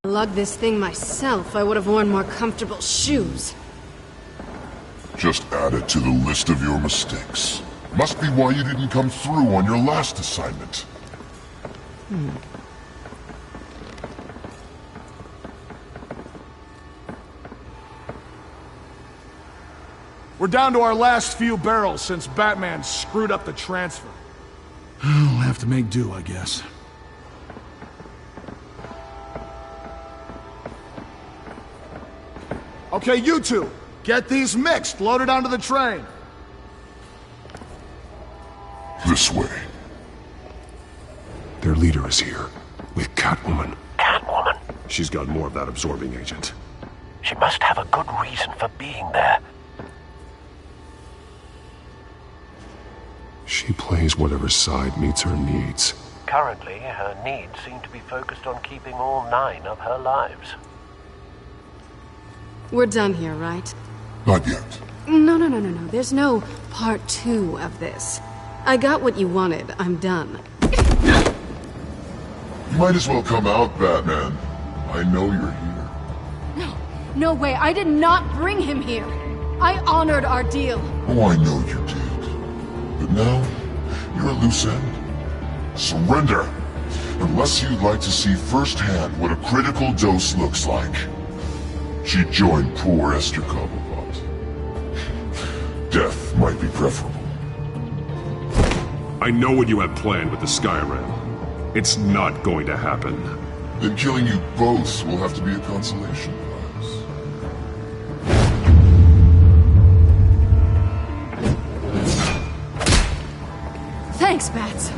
Lug this thing myself, I would have worn more comfortable shoes. Just add it to the list of your mistakes. Must be why you didn't come through on your last assignment. We're down to our last few barrels since Batman screwed up the transfer. We'll have to make do, I guess. Okay, you two, get these mixed, loaded onto the train. This way. Their leader is here, with Catwoman. Catwoman? She's got more of that absorbing agent. She must have a good reason for being there. She plays whatever side meets her needs. Currently, her needs seem to be focused on keeping all 9 of her lives. We're done here, right? Not yet. No. There's no part 2 of this. I got what you wanted. I'm done. You might as well come out, Batman. I know you're here. No way. I did not bring him here. I honored our deal. Oh, I know you did. But now, you're a loose end. Surrender! Unless you'd like to see firsthand what a critical dose looks like. She joined poor Esther Cobblepot. Death might be preferable. I know what you have planned with the Skyrim. It's not going to happen. Then killing you both will have to be a consolation prize. Thanks, Bats.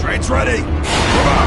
Train's ready! Come on!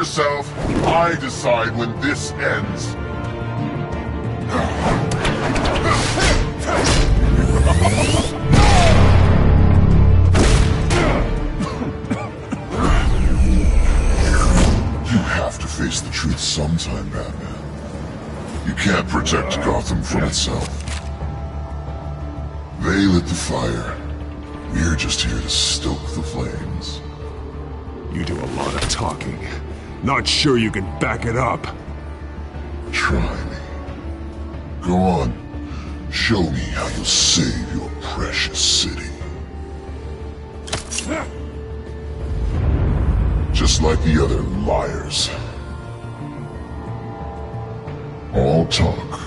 yourself. I decide when this ends. You have to face the truth sometime, Batman. You can't protect Gotham from itself. They lit the fire. We're just here to stoke the flames. You do a lot of talking. Not sure you can back it up. Try me. Go on. Show me how you'll save your precious city. Just like the other liars. All talk.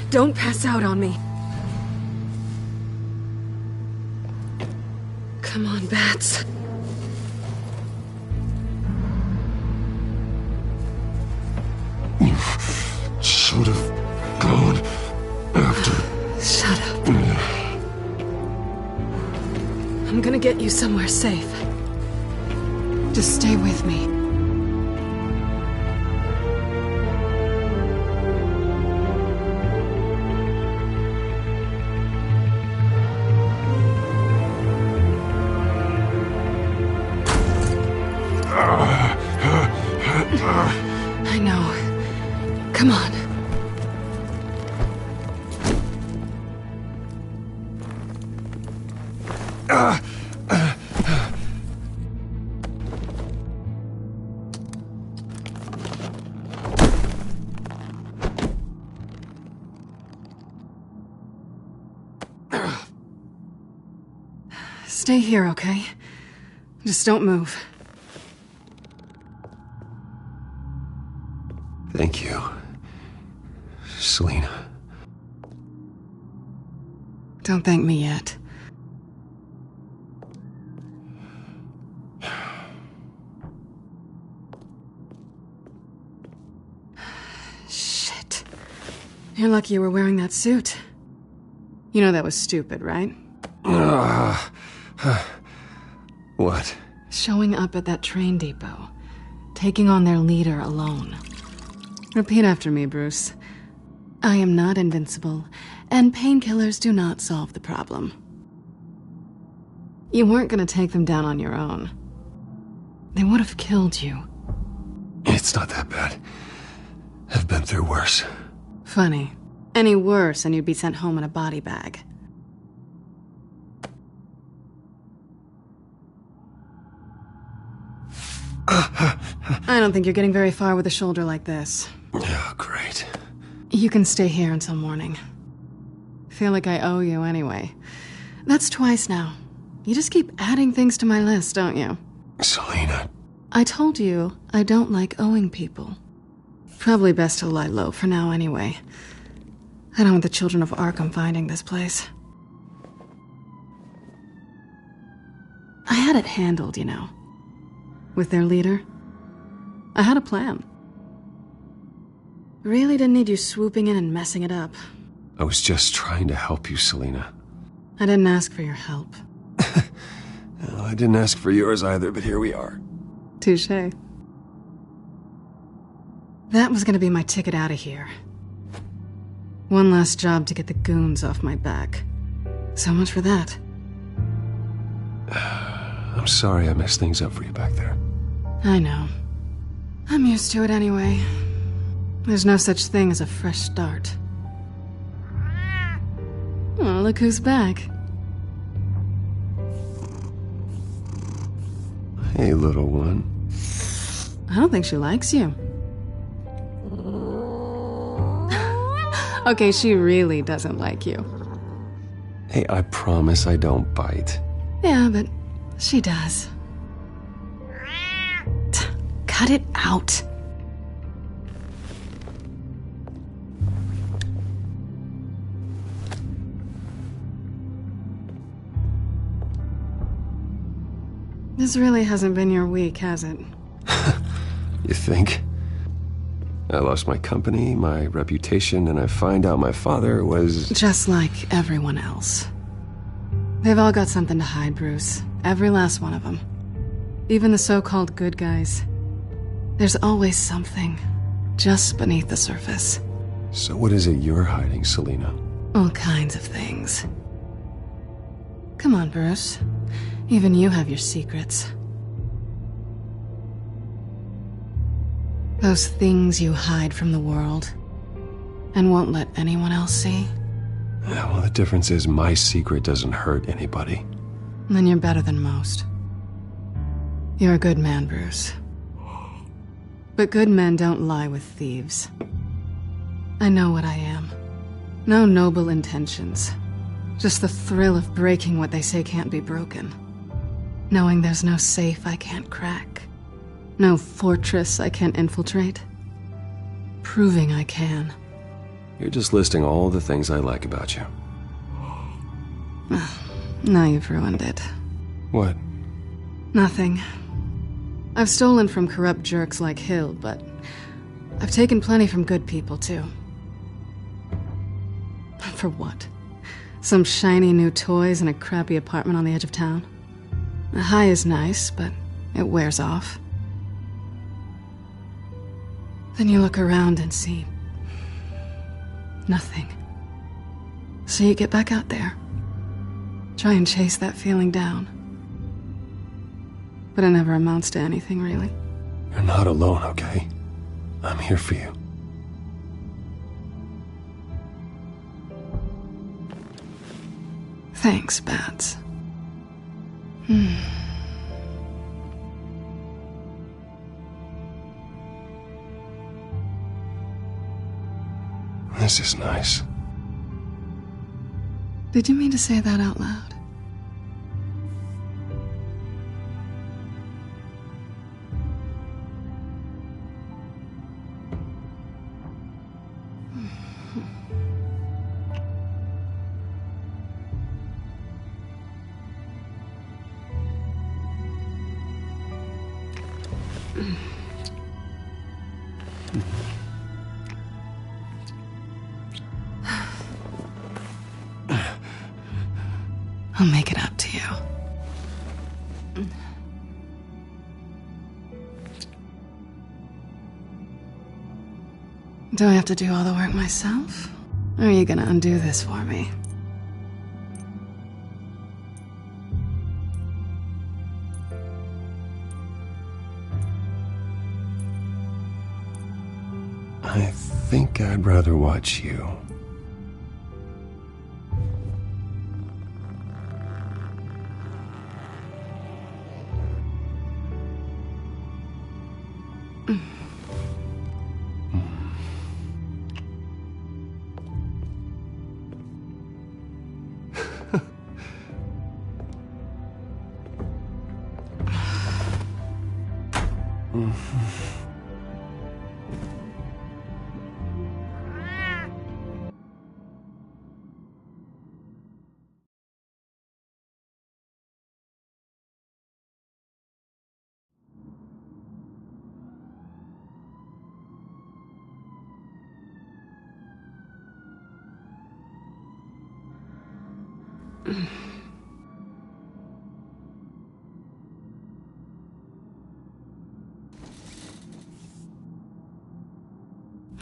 Don't pass out on me. Come on, bats. You should have gone after... Shut up. I'm gonna get you somewhere safe. Just stay with me. I know. Come on. Stay here, okay? Just don't move. Thank you, Selina. Don't thank me yet. Shit. You're lucky you were wearing that suit. You know that was stupid, right? What? Showing up at that train depot. Taking on their leader alone. Repeat after me, Bruce. I am not invincible, and painkillers do not solve the problem. You weren't gonna take them down on your own. They would have killed you. It's not that bad. I've been through worse. Funny. Any worse and you'd be sent home in a body bag. I don't think you're getting very far with a shoulder like this. Oh, great. You can stay here until morning. Feel like I owe you anyway. That's twice now. You just keep adding things to my list, don't you? Selina. I told you I don't like owing people. Probably best to lie low for now anyway. I don't want the children of Arkham finding this place. I had it handled, you know. With their leader. I had a plan. Really didn't need you swooping in and messing it up. I was just trying to help you, Selina. I didn't ask for your help. Well, I didn't ask for yours either, but here we are. Touché. That was gonna be my ticket out of here. One last job to get the goons off my back. So much for that. I'm sorry I messed things up for you back there. I know. I'm used to it anyway. There's no such thing as a fresh start. Oh, look who's back. Hey, little one. I don't think she likes you. Okay, she really doesn't like you. Hey, I promise I don't bite. Yeah, but she does. Cut it out. This really hasn't been your week, has it? You think? I lost my company, my reputation, and I find out my father was... Just like everyone else. They've all got something to hide, Bruce. Every last one of them. Even the so-called good guys. There's always something just beneath the surface. So what is it you're hiding, Selina? All kinds of things. Come on, Bruce. Even you have your secrets. Those things you hide from the world and won't let anyone else see. Yeah, well, the difference is my secret doesn't hurt anybody. Then you're better than most. You're a good man, Bruce. But good men don't lie with thieves. I know what I am. No noble intentions. Just the thrill of breaking what they say can't be broken. Knowing there's no safe I can't crack. No fortress I can't infiltrate. Proving I can. You're just listing all the things I like about you. Now you've ruined it. What? Nothing. I've stolen from corrupt jerks like Hill, but I've taken plenty from good people, too. For what? Some shiny new toys and a crappy apartment on the edge of town? The high is nice, but it wears off. Then you look around and see nothing. So you get back out there. Try and chase that feeling down. But it never amounts to anything, really. You're not alone, okay? I'm here for you. Thanks, Bats. This is nice. Did you mean to say that out loud? I'll make it up to you. Do I have to do all the work myself? Or are you gonna undo this for me? I think I'd rather watch you.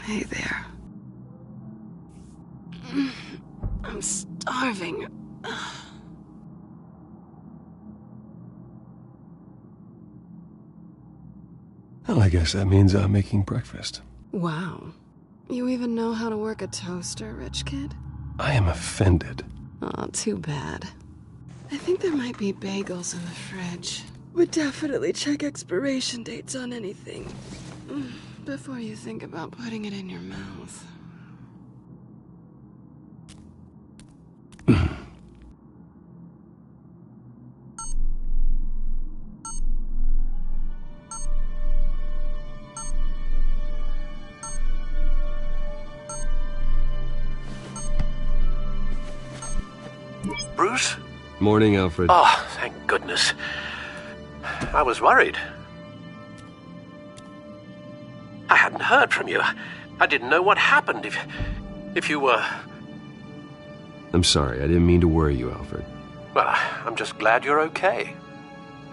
Hey there. I'm starving. Well, I guess that means I'm making breakfast. Wow. You even know how to work a toaster, rich kid? I am offended. Aw, too bad. I think there might be bagels in the fridge. Would definitely check expiration dates on anything before you think about putting it in your mouth. Bruce? Morning, Alfred. Oh, thank goodness. I was worried. I hadn't heard from you. I didn't know what happened if you were... I'm sorry, I didn't mean to worry you, Alfred. Well, I'm just glad you're okay.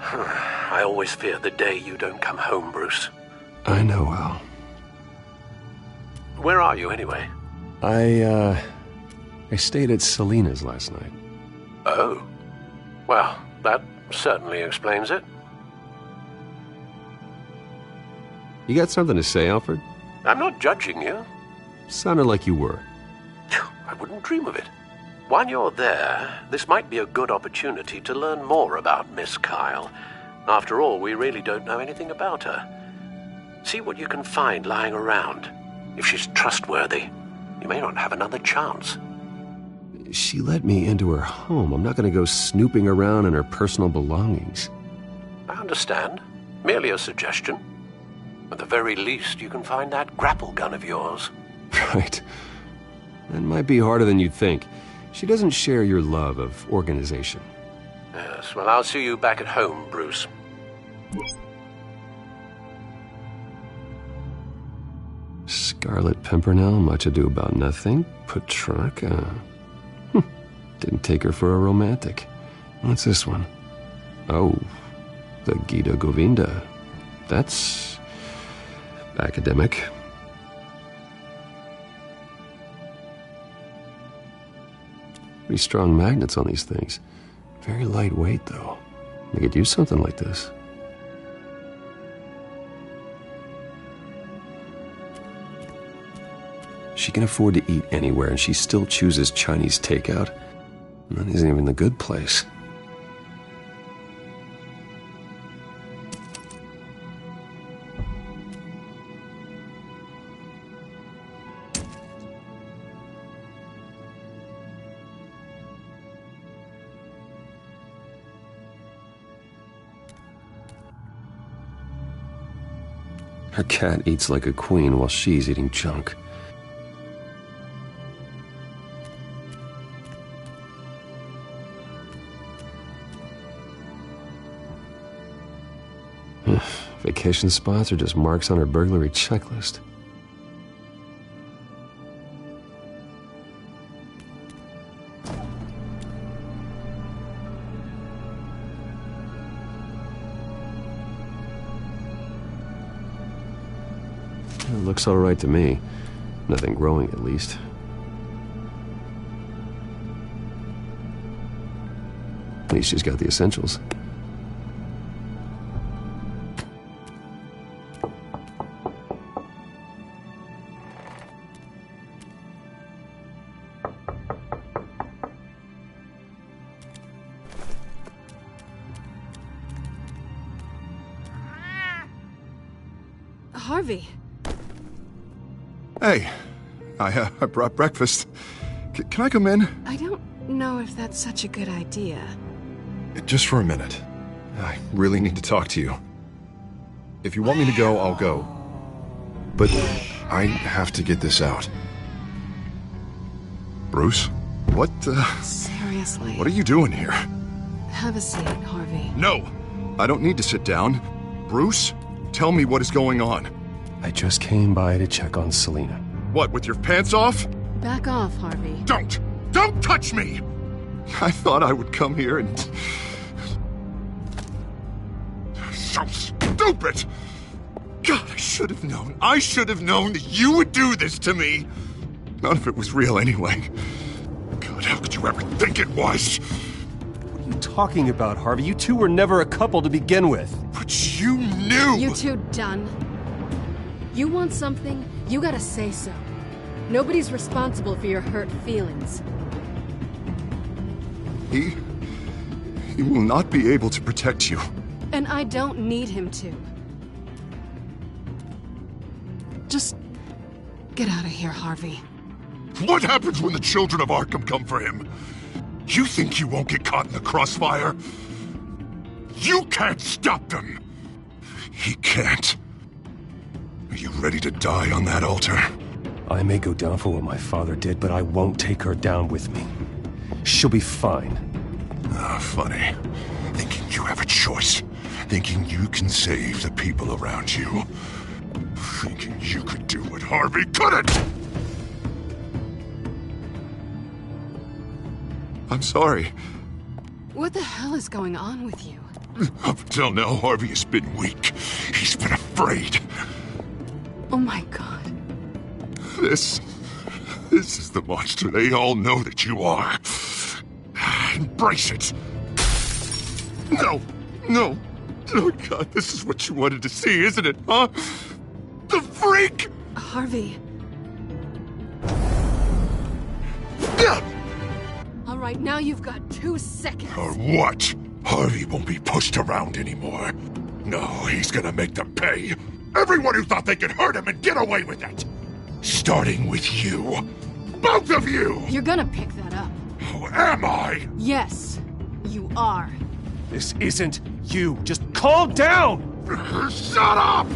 I always fear the day you don't come home, Bruce. I know, Al. Where are you, anyway? I stayed at Selena's last night. Oh. Well, that certainly explains it. You got something to say, Alfred? I'm not judging you. Sounded like you were. I wouldn't dream of it. While you're there, this might be a good opportunity to learn more about Miss Kyle. After all, we really don't know anything about her. See what you can find lying around. If she's trustworthy, you may not have another chance. She let me into her home. I'm not going to go snooping around in her personal belongings. I understand. Merely a suggestion. At the very least, you can find that grapple gun of yours. Right. That might be harder than you'd think. She doesn't share your love of organization. Yes, well, I'll see you back at home, Bruce. Scarlet Pimpernel, Much Ado About Nothing, Petrarca. Didn't take her for a romantic. What's this one? Oh, the Gita Govinda. That's academic. Pretty strong magnets on these things. Very lightweight, though. They could use something like this. She can afford to eat anywhere, and she still chooses Chinese takeout. And that isn't even the good place. Her cat eats like a queen while she's eating junk. Vacation spots are just marks on her burglary checklist. It looks all right to me. Nothing growing, at least. At least she's got the essentials. Harvey. Hey, I brought breakfast. Can I come in? I don't know if that's such a good idea. Just for a minute. I really need to talk to you. If you want me to go, I'll go. But I have to get this out. Bruce? What, Seriously. What are you doing here? Have a seat, Harvey. No! I don't need to sit down. Bruce, tell me what is going on. I just came by to check on Selena. What, with your pants off? Back off, Harvey. Don't! Don't touch me! I thought I would come here and... So stupid! God, I should have known. I should have known that you would do this to me. None of it was real anyway. God, how could you ever think it was? What are you talking about, Harvey? You two were never a couple to begin with. But you knew! You two done? You want something, you gotta say so. Nobody's responsible for your hurt feelings. He will not be able to protect you. And I don't need him to. Just get out of here, Harvey. What happens when the children of Arkham come for him? You think you won't get caught in the crossfire? You can't stop them! He can't. Are you ready to die on that altar? I may go down for what my father did, but I won't take her down with me. She'll be fine. Ah, funny. Thinking you have a choice. Thinking you can save the people around you. Thinking you could do what Harvey couldn't! I'm sorry. What the hell is going on with you? Up until now, Harvey has been weak. He's been afraid. Oh my God. This is the monster they all know that you are. Embrace it. No. Oh God, this is what you wanted to see, isn't it, huh? The freak! Harvey. All right, now you've got 2 seconds. Or what? Harvey won't be pushed around anymore. No, he's gonna make them pay. Everyone who thought they could hurt him and get away with it. Starting with you. Both of you! You're gonna pick that up. Oh, am I? Yes, you are. This isn't you. Just calm down! Shut up!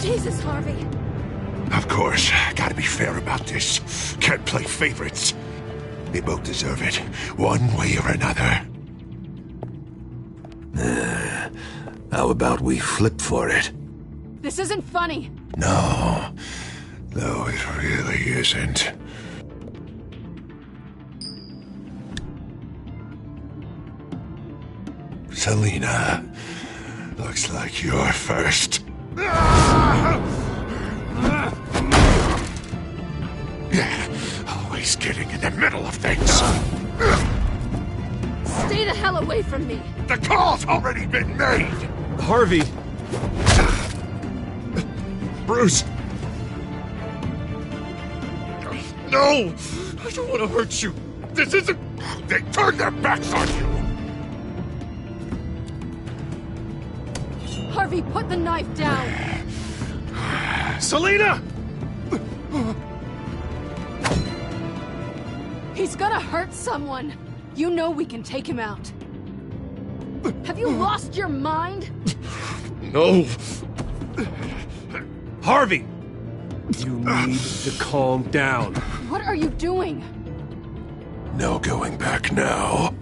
Jesus, Harvey. Of course, gotta be fair about this. Can't play favorites. They both deserve it, one way or another. How about we flip for it? This isn't funny. No, it really isn't. Selena, looks like you're first. Always getting in the middle of things. Stay the hell away from me. The call's already been made. Harvey. Bruce. No! I don't want to hurt you. This isn't... They turned their backs on you. Harvey, put the knife down. Selena! He's gonna hurt someone. You know we can take him out. Have you lost your mind? No. Harvey! You need to calm down. What are you doing? No going back now.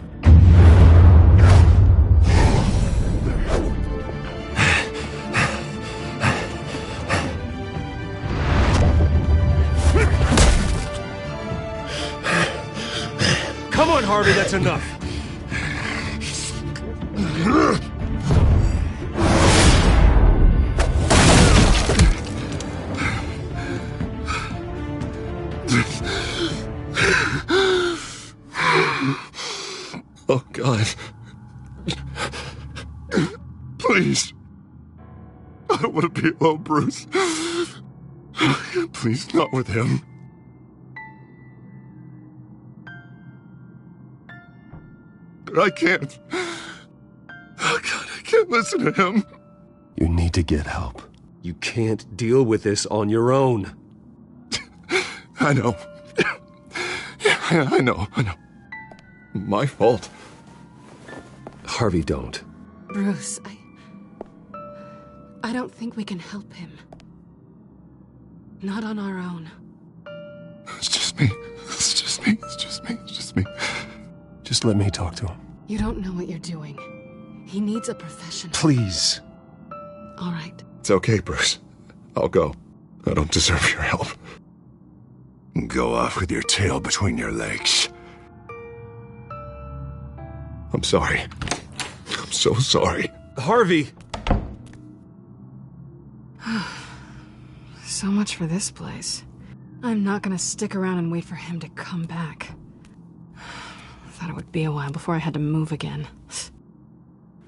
Come on, Harvey, that's enough. Oh, God. Please. I don't want to be alone, Bruce. Please, not with him. I can't. Oh, God, I can't listen to him. You need to get help. You can't deal with this on your own. I know. Yeah, I know. My fault. Harvey, don't. Bruce, I don't think we can help him. Not on our own. It's just me. Just let me talk to him. You don't know what you're doing. He needs a professional. Please. All right. It's okay, Bruce. I'll go. I don't deserve your help. Go off with your tail between your legs. I'm sorry. I'm so sorry. Harvey! So much for this place. I'm not gonna stick around and wait for him to come back. I thought it would be a while before I had to move again.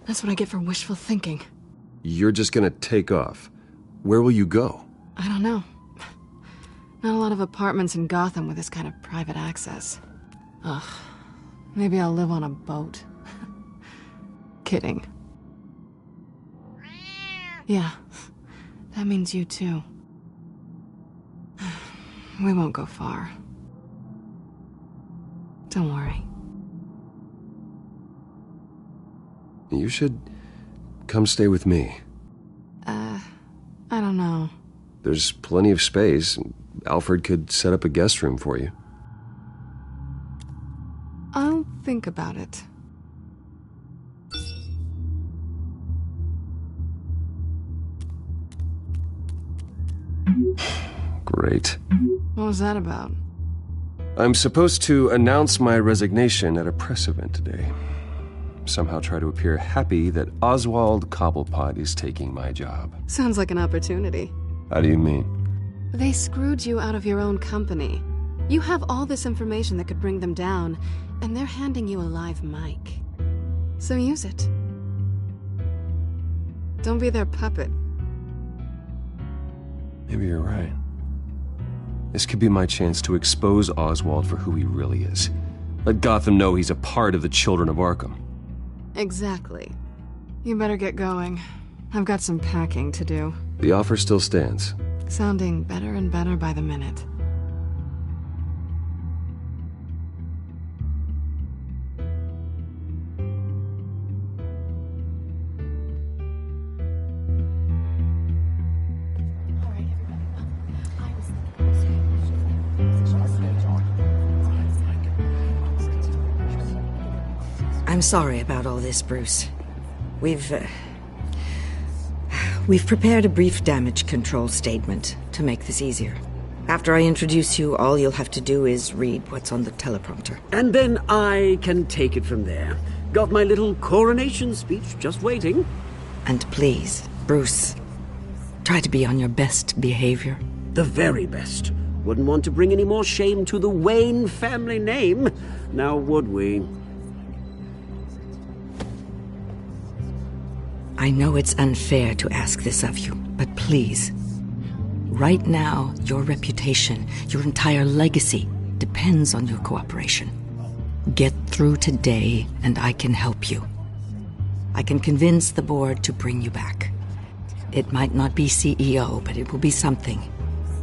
That's what I get for wishful thinking. You're just gonna take off. Where will you go? I don't know. Not a lot of apartments in Gotham with this kind of private access. Ugh. Maybe I'll live on a boat. Kidding. Yeah. That means you too. We won't go far. Don't worry. You should come stay with me. I don't know. There's plenty of space. Alfred could set up a guest room for you. I'll think about it. Great. What was that about? I'm supposed to announce my resignation at a press event today. Somehow try to appear happy that Oswald Cobblepot is taking my job. Sounds like an opportunity. How do you mean? They screwed you out of your own company. You have all this information that could bring them down, and they're handing you a live mic. So use it. Don't be their puppet. Maybe you're right. This could be my chance to expose Oswald for who he really is. Let Gotham know he's a part of the Children of Arkham. Exactly. You better get going. I've got some packing to do. The offer still stands. Sounding better and better by the minute. I'm sorry about all this, Bruce. We've prepared a brief damage control statement to make this easier. After I introduce you, all you'll have to do is read what's on the teleprompter. And then I can take it from there. Got my little coronation speech just waiting. And please, Bruce, try to be on your best behavior. The very best. Wouldn't want to bring any more shame to the Wayne family name, now would we? I know it's unfair to ask this of you, but please. Right now, your reputation, your entire legacy, depends on your cooperation. Get through today, and I can help you. I can convince the board to bring you back. It might not be CEO, but it will be something.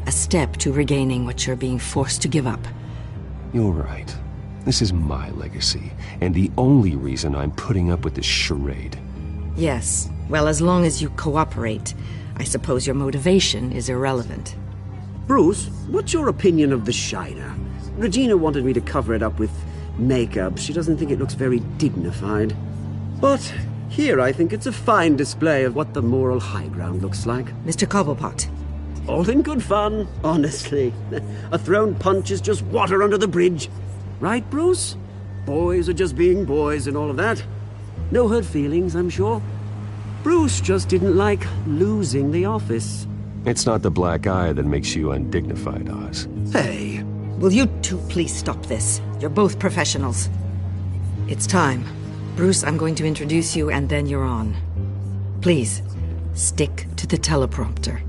A step to regaining what you're being forced to give up. You're right. This is my legacy, and the only reason I'm putting up with this charade. Yes. Well, as long as you cooperate, I suppose your motivation is irrelevant. Bruce, what's your opinion of the Shiner? Regina wanted me to cover it up with makeup. She doesn't think it looks very dignified. But here I think it's a fine display of what the moral high ground looks like. Mr. Cobblepot. All in good fun, honestly. A thrown punch is just water under the bridge. Right, Bruce? Boys are just being boys and all of that. No hurt feelings, I'm sure. Bruce just didn't like losing the office. It's not the black eye that makes you undignified, Oz. Hey. Will you two please stop this? You're both professionals. It's time. Bruce, I'm going to introduce you and then you're on. Please, stick to the teleprompter.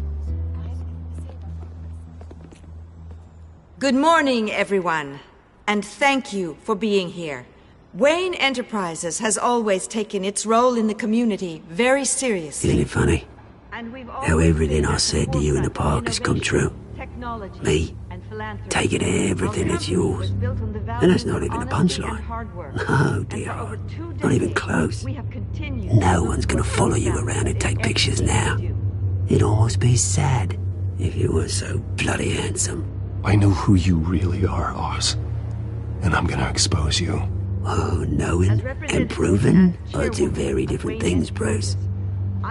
Good morning, everyone. And thank you for being here. Wayne Enterprises has always taken its role in the community very seriously. Isn't it funny? How everything I said to you in the park has come true. Me, taking everything that's yours. And that's not even a punchline. No, dear. Not even close. No one's gonna follow you around and take pictures now. It'd almost be sad if you were so bloody handsome. I know who you really are, Oz. And I'm gonna expose you. Oh, knowing and proving are two very different things, Bruce.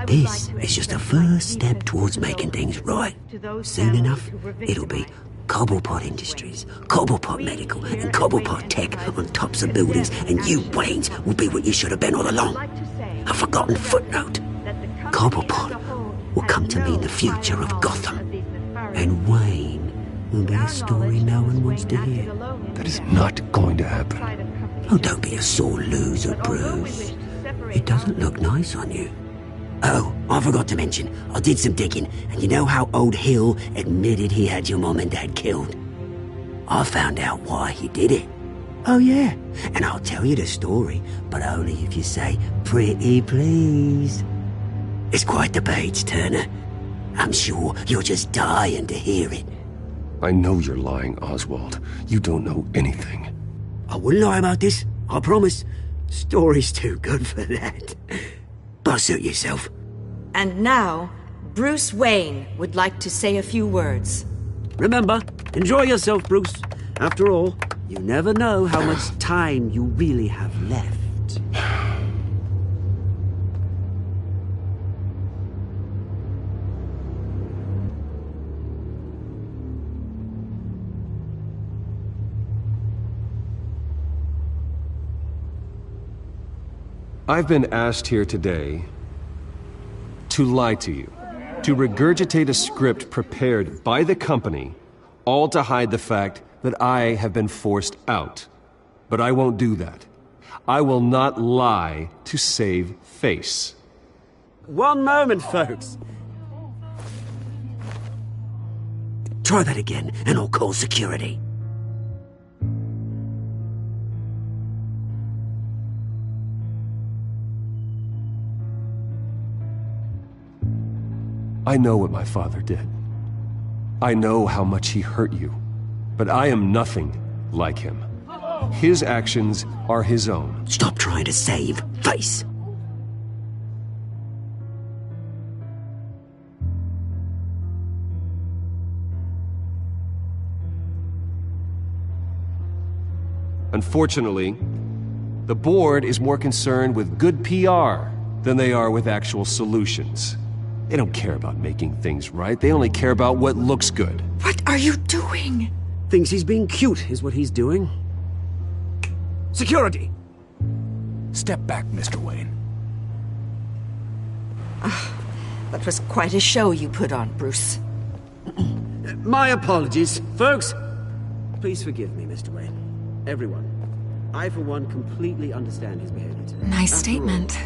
This is just a first step towards making things right. Soon enough, it'll be Cobblepot Industries, Cobblepot Medical, and Cobblepot Tech on tops of buildings, and you, Waynes, will be what you should have been all along. A forgotten footnote. Cobblepot will come to mean the future of Gotham. And Wayne will be a story no one wants to hear. That is not going to happen. Oh, don't be a sore loser, Bruce. It doesn't look nice on you. Oh, I forgot to mention, I did some digging, and you know how old Hill admitted he had your mom and dad killed? I found out why he did it. Oh, yeah, and I'll tell you the story, but only if you say, pretty please. It's quite the page, Turner. I'm sure you're just dying to hear it. I know you're lying, Oswald. You don't know anything. I wouldn't lie about this, I promise. Story's too good for that. But suit yourself. And now, Bruce Wayne would like to say a few words. Remember, enjoy yourself, Bruce. After all, you never know how much time you really have left. I've been asked here today to lie to you, to regurgitate a script prepared by the company, all to hide the fact that I have been forced out. But I won't do that. I will not lie to save face. One moment, folks. Try that again, and I'll call security. I know what my father did. I know how much he hurt you. But I am nothing like him. His actions are his own. Stop trying to save face. Unfortunately, The board is more concerned with good PR than they are with actual solutions. They don't care about making things right, they only care about what looks good. What are you doing? Thinks he's being cute, is what he's doing. Security! Step back, Mr. Wayne. That was quite a show you put on, Bruce. My apologies. Folks, please forgive me, Mr. Wayne. Everyone. I, for one, completely understand his behavior today. Nice statement.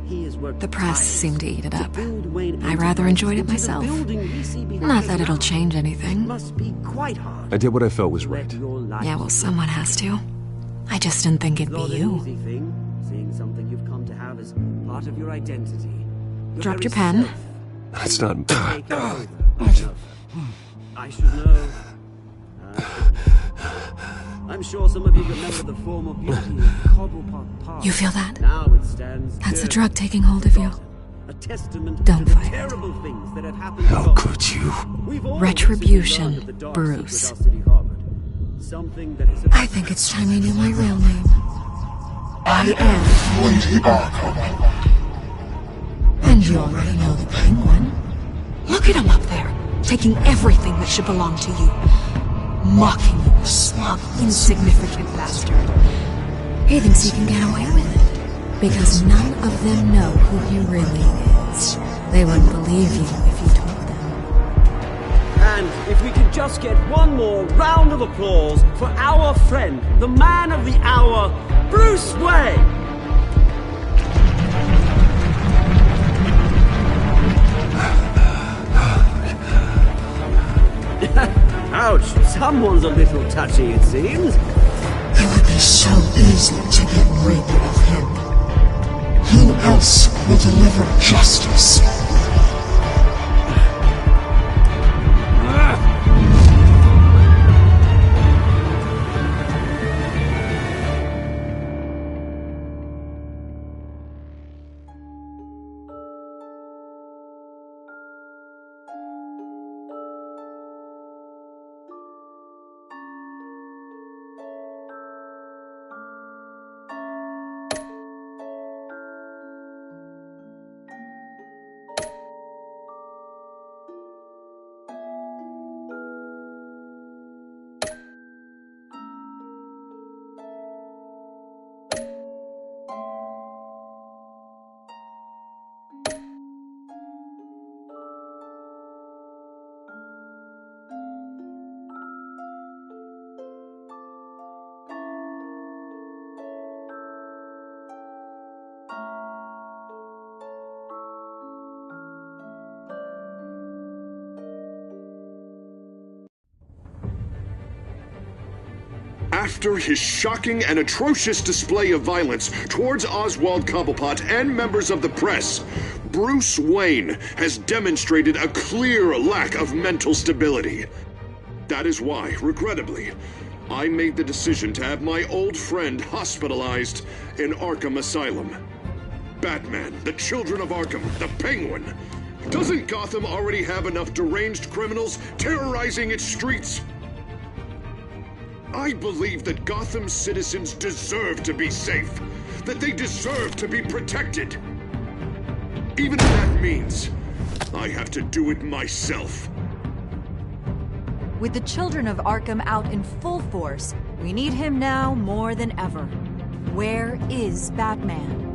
The press seemed to eat it up. I rather enjoyed it myself. Not that it'll change anything. I did what I felt was right. Yeah, well, someone has to. I just didn't think it'd be you. Seeing something you've come to have as part of your identity. Dropped your pen. That's not... I should know. I'm sure some of you remember the form of beauty in Cobblepot Park. You feel that? Now it stands. That's a drug taking hold of you. A testament Don't to the fight. terrible things that have happened. How could you? Retribution, Bruce. I think it's time you knew my real name. I am Lady Arkham. And you already know the Penguin. Look at him up there, taking everything that should belong to you. Mocking you, smug, insignificant bastard. He thinks he can get away with it, because none of them know who he really is. They wouldn't believe you if you told them. And if we could just get one more round of applause for our friend, the man of the hour, Bruce Wayne! Ouch, someone's a little touchy, it seems. It would be so easy to get rid of him. Who else will deliver justice? After his shocking and atrocious display of violence towards Oswald Cobblepot and members of the press, Bruce Wayne has demonstrated a clear lack of mental stability. That is why, regrettably, I made the decision to have my old friend hospitalized in Arkham Asylum. Batman, the Children of Arkham, the Penguin. Doesn't Gotham already have enough deranged criminals terrorizing its streets? I believe that Gotham's citizens deserve to be safe, that they deserve to be protected. Even if that means I have to do it myself. With the Children of Arkham out in full force, we need him now more than ever. Where is Batman?